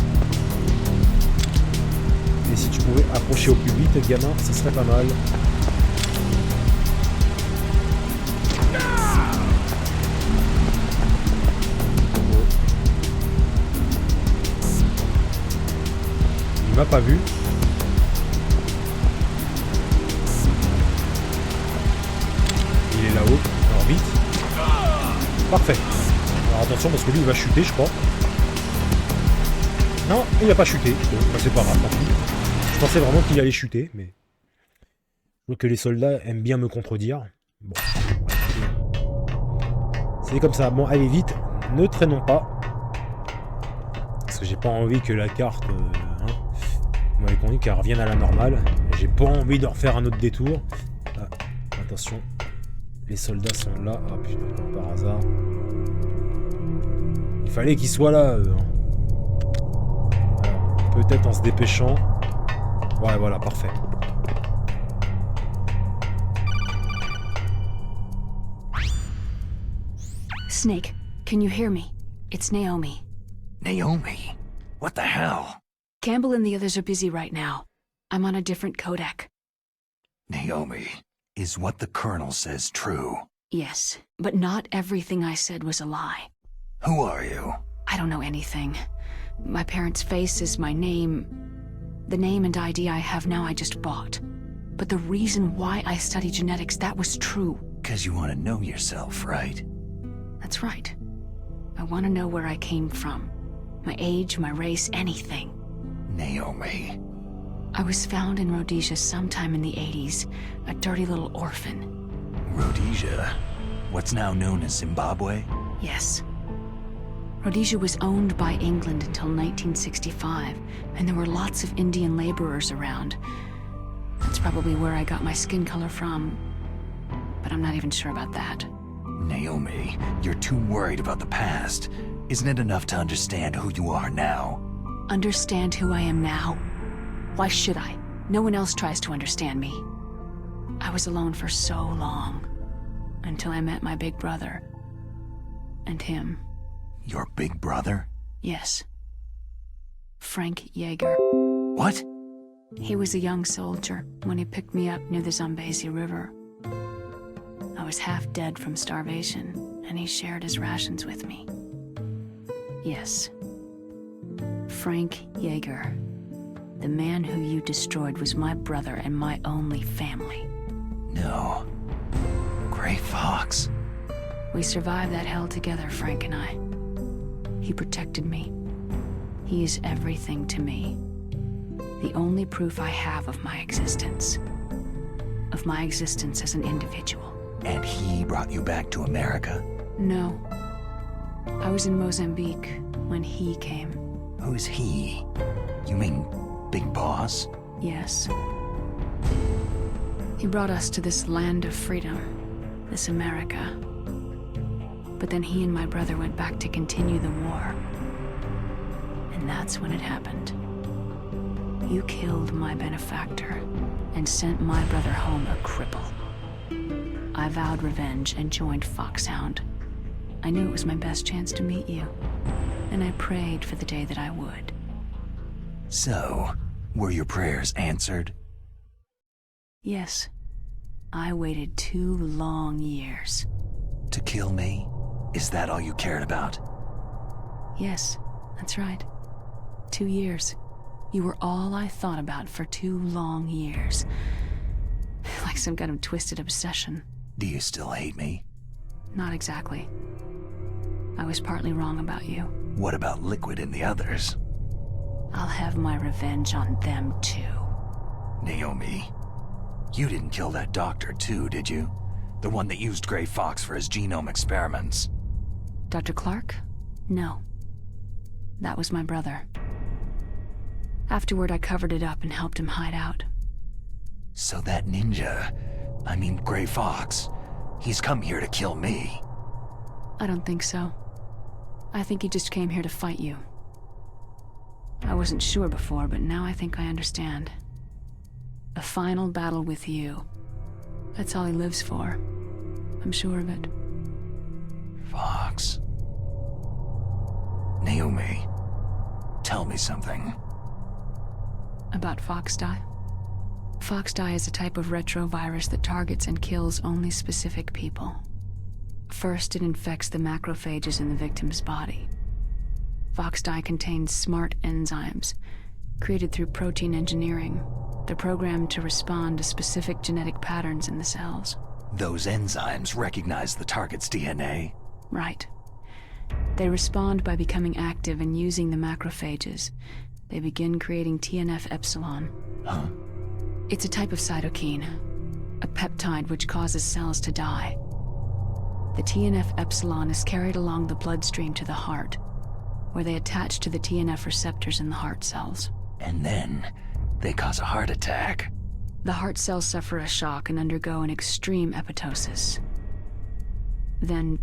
[SPEAKER 1] Et si tu pouvais approcher au plus vite, gamin, ça serait pas mal. Il m'a pas vu. Il est là-haut. Alors vite. Parfait. Alors attention parce que lui il va chuter je crois. Non, il n'a pas chuté. Bon, bah, c'est pas grave. Je pensais vraiment qu'il allait chuter, mais je vois que les soldats aiment bien me contredire. Bon. C'est comme ça. Bon, allez vite. Ne traînons pas. Parce que j'ai pas envie que la carte... vous m'avez connu qu'elle revienne à la normale. J'ai pas envie de refaire un autre détour. Ah, attention. Les soldats sont là. Ah putain, comme par hasard. Il fallait qu'ils soient là. Peut-être en se dépêchant. Ouais, voilà, parfait.
[SPEAKER 9] Snake, can you hear me? It's Naomi.
[SPEAKER 3] Naomi? What the hell?
[SPEAKER 9] Campbell and the others are busy right now. I'm on a different codec.
[SPEAKER 3] Naomi, is what the Colonel says true?
[SPEAKER 9] Yes, but not everything I said was a lie.
[SPEAKER 3] Who are you?
[SPEAKER 9] I don't know anything. My parents' face is my name. The name and ID I have now I just bought. But the reason why I study genetics, that was true.
[SPEAKER 3] 'Cause you want to know yourself, right?
[SPEAKER 9] That's right. I want to know where I came from. My age, my race, anything.
[SPEAKER 3] Naomi.
[SPEAKER 9] I was found in Rhodesia sometime in the 80s, a dirty little orphan.
[SPEAKER 3] Rhodesia? What's now known as Zimbabwe?
[SPEAKER 9] Yes. Rhodesia was owned by England until 1965, and there were lots of Indian laborers around. That's probably where I got my skin color from, but I'm not even sure about that.
[SPEAKER 3] Naomi, you're too worried about the past. Isn't it enough to understand who you are now?
[SPEAKER 9] Understand who I am now? Why should I? No one else tries to understand me. I was alone for so long, until I met my big brother. And him.
[SPEAKER 3] Your big brother?
[SPEAKER 9] Yes. Frank Yeager.
[SPEAKER 3] What?
[SPEAKER 9] He was a young soldier when he picked me up near the Zambezi River. I was half dead from starvation, and he shared his rations with me. Yes. Frank Yeager. The man who you destroyed was my brother and my only family.
[SPEAKER 3] No. Gray Fox.
[SPEAKER 9] We survived that hell together, Frank and I. He protected me. He is everything to me. The only proof I have of my existence. Of my existence as an individual.
[SPEAKER 3] And he brought you back to America?
[SPEAKER 9] No. I was in Mozambique when he came.
[SPEAKER 3] Who's he? You mean Big Boss?
[SPEAKER 9] Yes. He brought us to this land of freedom, this America. But then he and my brother went back to continue the war. And that's when it happened. You killed my benefactor and sent my brother home a cripple. I vowed revenge and joined Foxhound. I knew it was my best chance to meet you, and I prayed for the day that I would.
[SPEAKER 3] So, were your prayers answered?
[SPEAKER 9] Yes. I waited 2 long years.
[SPEAKER 3] To kill me? Is that all you cared about?
[SPEAKER 9] Yes, that's right. 2 years. You were all I thought about for 2 long years. Like some kind of twisted obsession.
[SPEAKER 3] Do you still hate me?
[SPEAKER 9] Not exactly. I was partly wrong about you.
[SPEAKER 3] What about Liquid and the others?
[SPEAKER 9] I'll have my revenge on them too.
[SPEAKER 3] Naomi, you didn't kill that doctor too, did you? The one that used Gray Fox for his genome experiments.
[SPEAKER 9] Dr. Clark? No. That was my brother. Afterward, I covered it up and helped him hide out.
[SPEAKER 3] So that ninja, I mean Gray Fox, he's come here to kill me.
[SPEAKER 9] I don't think so. I think he just came here to fight you. I wasn't sure before, but now I think I understand. A final battle with you. That's all he lives for. I'm sure of it.
[SPEAKER 3] Fox. Naomi, tell me something.
[SPEAKER 9] About Foxdie? Foxdie is a type of retrovirus that targets and kills only specific people. First, it infects the macrophages in the victim's body. Foxdie contains smart enzymes, created through protein engineering. They're programmed to respond to specific genetic patterns in the cells.
[SPEAKER 3] Those enzymes recognize the target's DNA?
[SPEAKER 9] Right. They respond by becoming active and using the macrophages. They begin creating TNF-epsilon.
[SPEAKER 3] Huh?
[SPEAKER 9] It's a type of cytokine, a peptide which causes cells to die. The TNF-epsilon is carried along the bloodstream to the heart, where they attach to the TNF receptors in the heart cells.
[SPEAKER 3] And then, they cause a heart attack.
[SPEAKER 9] The heart cells suffer a shock and undergo an extreme apoptosis. Then,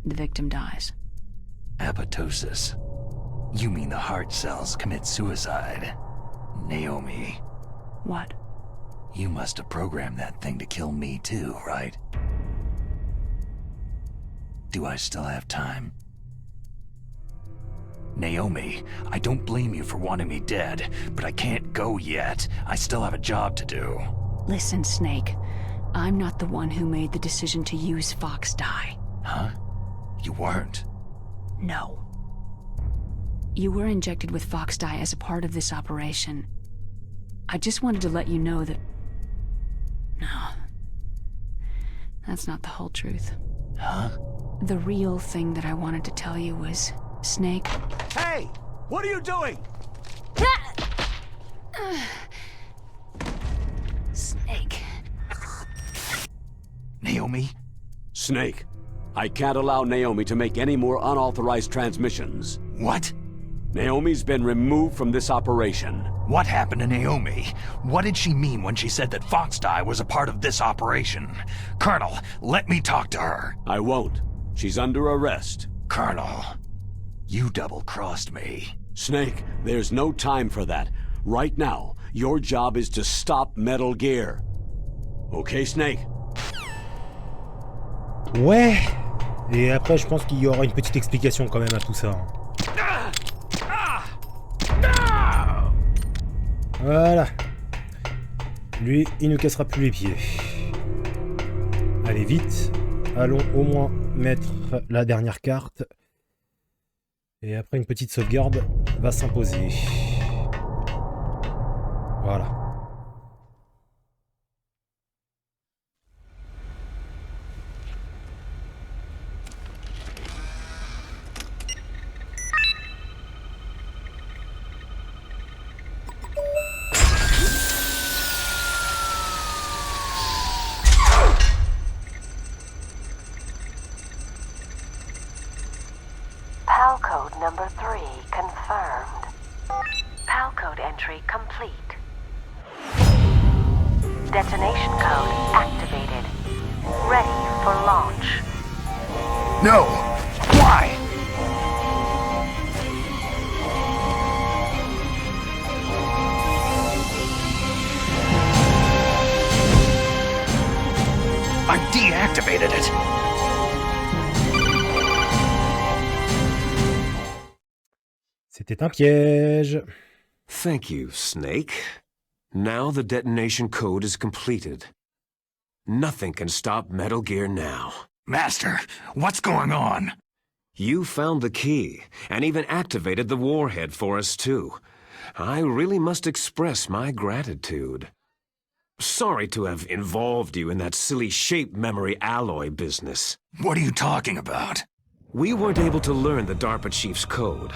[SPEAKER 9] the victim dies.
[SPEAKER 3] Apoptosis? You mean the heart cells commit suicide? Naomi.
[SPEAKER 9] What?
[SPEAKER 3] You must have programmed that thing to kill me too, right? Do I still have time? Naomi, I don't blame you for wanting me dead, but I can't go yet. I still have a job to do.
[SPEAKER 9] Listen, Snake. I'm not the one who made the decision to use Foxdie.
[SPEAKER 3] Huh? You weren't?
[SPEAKER 9] No. You were injected with Foxdie as a part of this operation. I just wanted to let you know that... No. That's not the whole truth.
[SPEAKER 3] Huh?
[SPEAKER 9] The real thing that I wanted to tell you was, Snake...
[SPEAKER 5] Hey! What are you doing?
[SPEAKER 9] Snake.
[SPEAKER 3] Naomi?
[SPEAKER 5] Snake, I can't allow Naomi to make any more unauthorized transmissions.
[SPEAKER 3] What?
[SPEAKER 5] Naomi's been removed from this operation.
[SPEAKER 3] What happened to Naomi? What did she mean when she said that Foxdie was a part of this operation? Colonel, let me talk to her.
[SPEAKER 5] I won't. She's under arrest.
[SPEAKER 3] Colonel, you double-crossed me.
[SPEAKER 5] Snake, there's no time for that. Right now, your job is to stop Metal Gear. Okay, Snake?
[SPEAKER 1] Ouais. Et après, je pense qu'il y aura une petite explication quand même à tout ça. Voilà. Lui, il nous cassera plus les pieds. Allez. Allez vite, allons au moins mettre la dernière carte. Et après une petite sauvegarde va s'imposer. Voilà.
[SPEAKER 8] PAL code number 3 confirmed. PAL code entry complete. Detonation code activated. Ready for launch.
[SPEAKER 3] No! Why? I deactivated it.
[SPEAKER 1] C'était un piège.
[SPEAKER 2] Thank you, Snake. Now the detonation code is completed. Nothing can stop Metal Gear now.
[SPEAKER 3] Master, what's going on?
[SPEAKER 2] You found the key, and even activated the warhead for us too. I really must express my gratitude. Sorry to have involved you in that silly shape memory alloy business.
[SPEAKER 3] What are you talking about?
[SPEAKER 2] We weren't able to learn the DARPA chief's code.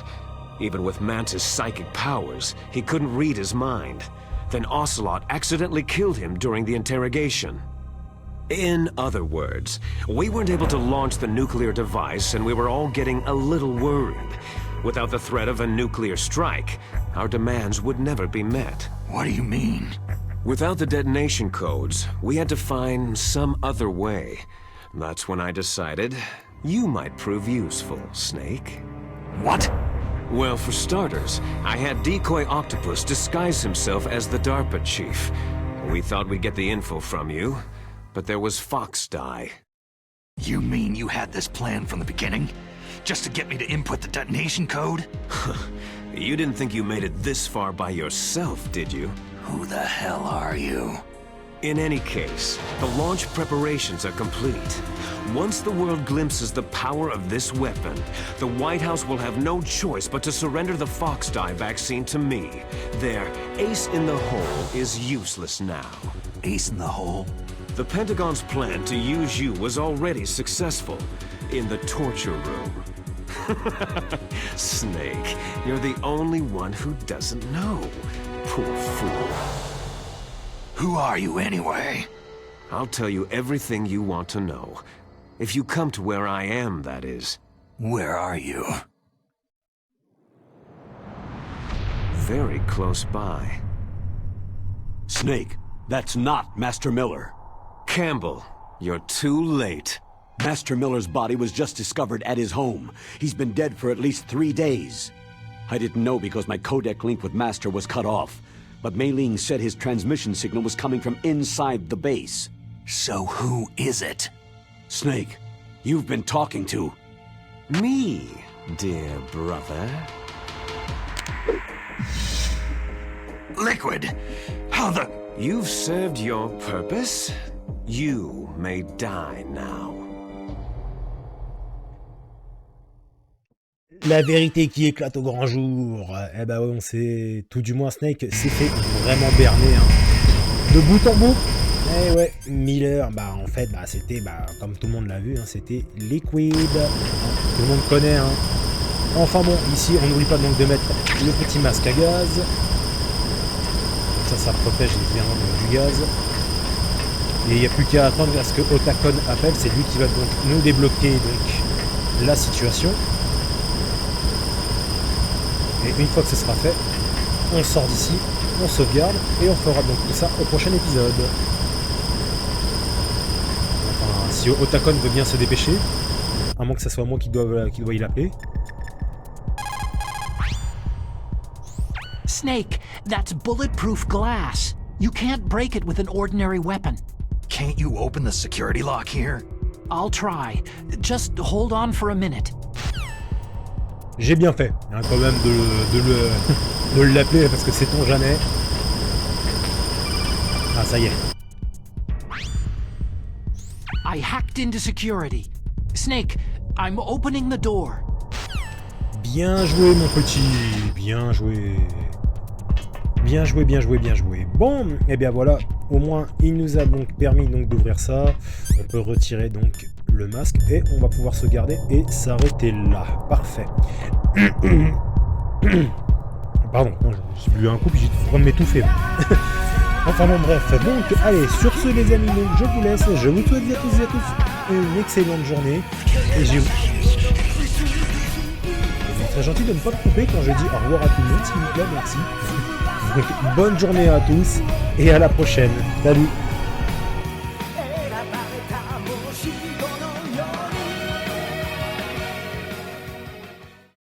[SPEAKER 2] Even with Mantis' psychic powers, he couldn't read his mind. Then Ocelot accidentally killed him during the interrogation. In other words, we weren't able to launch the nuclear device, and we were all getting a little worried. Without the threat of a nuclear strike, our demands would never be met.
[SPEAKER 3] What do you mean?
[SPEAKER 2] Without the detonation codes, we had to find some other way. That's when I decided you might prove useful, Snake.
[SPEAKER 3] What?
[SPEAKER 2] Well, for starters, I had Decoy Octopus disguise himself as the DARPA chief. We thought we'd get the info from you, but there was Fox Die.
[SPEAKER 3] You mean you had this plan from the beginning? Just to get me to input the detonation code?
[SPEAKER 2] You didn't think you made it this far by yourself, did you?
[SPEAKER 3] Who the hell are you?
[SPEAKER 2] In any case, the launch preparations are complete. Once the world glimpses the power of this weapon, the White House will have no choice but to surrender the Fox Die vaccine to me. Their ace in the hole is useless now.
[SPEAKER 3] Ace in the hole?
[SPEAKER 2] The Pentagon's plan to use you was already successful in the torture room. Snake, you're the only one who doesn't know. Poor fool.
[SPEAKER 3] Who are you anyway?
[SPEAKER 2] I'll tell you everything you want to know. If you come to where I am, that is.
[SPEAKER 3] Where are you?
[SPEAKER 2] Very close by.
[SPEAKER 5] Snake, that's not Master Miller.
[SPEAKER 2] Campbell, you're too late.
[SPEAKER 5] Master Miller's body was just discovered at his home. He's been dead for at least 3 days. I didn't know because my codec link with Master was cut off. But Mei Ling said his transmission signal was coming from inside the base.
[SPEAKER 3] So who is it?
[SPEAKER 5] Snake, you've been talking to...
[SPEAKER 2] Me, dear brother.
[SPEAKER 3] Liquid! How the...
[SPEAKER 2] You've served your purpose. You may die now.
[SPEAKER 1] La vérité qui éclate au grand jour. Eh ben ouais, on sait, tout du moins Snake s'est fait vraiment berner, hein. De bout en bout. Eh ouais, Miller, bah en fait, bah c'était, bah comme tout le monde l'a vu, hein, c'était Liquid. Tout le monde connaît, hein. Enfin bon, ici on n'oublie pas donc de mettre le petit masque à gaz. Ça protège évidemment du gaz. Et il n'y a plus qu'à attendre à ce que Otacon appelle, c'est lui qui va donc nous débloquer donc la situation. Et une fois que ce sera fait, on sort d'ici, on sauvegarde et on fera donc tout ça au prochain épisode. Enfin, si Otacon veut bien se dépêcher, à moins que ce soit moi qui dois y l'appeler.
[SPEAKER 6] Snake, that's bulletproof glass. You can't break it with an ordinary weapon.
[SPEAKER 3] Can't you open the security lock here?
[SPEAKER 6] I'll try. Just hold on for a minute.
[SPEAKER 1] J'ai bien fait, hein, quand même, de l'appeler parce que sait-on jamais. Ah, ça y est.
[SPEAKER 6] I hacked into security. Snake, I'm opening the door.
[SPEAKER 1] Bien joué, mon petit. Bien joué. Bien joué, bien joué, bien joué. Bon, et bien voilà. Au moins, il nous a donc permis donc d'ouvrir ça. On peut retirer donc le masque et on va pouvoir se garder et s'arrêter là. Parfait. Pardon, j'ai bu un coup puis j'ai en train de m'étouffer. Enfin bon, bref. Donc, allez, sur ce, les amis, donc, je vous laisse. Je vous souhaite à tous et à tous une excellente journée. Et j'ai... C'est très gentil de ne pas me couper quand je dis au revoir à tout le monde, s'il vous plaît, merci. Donc, bonne journée à tous et à la prochaine. Salut!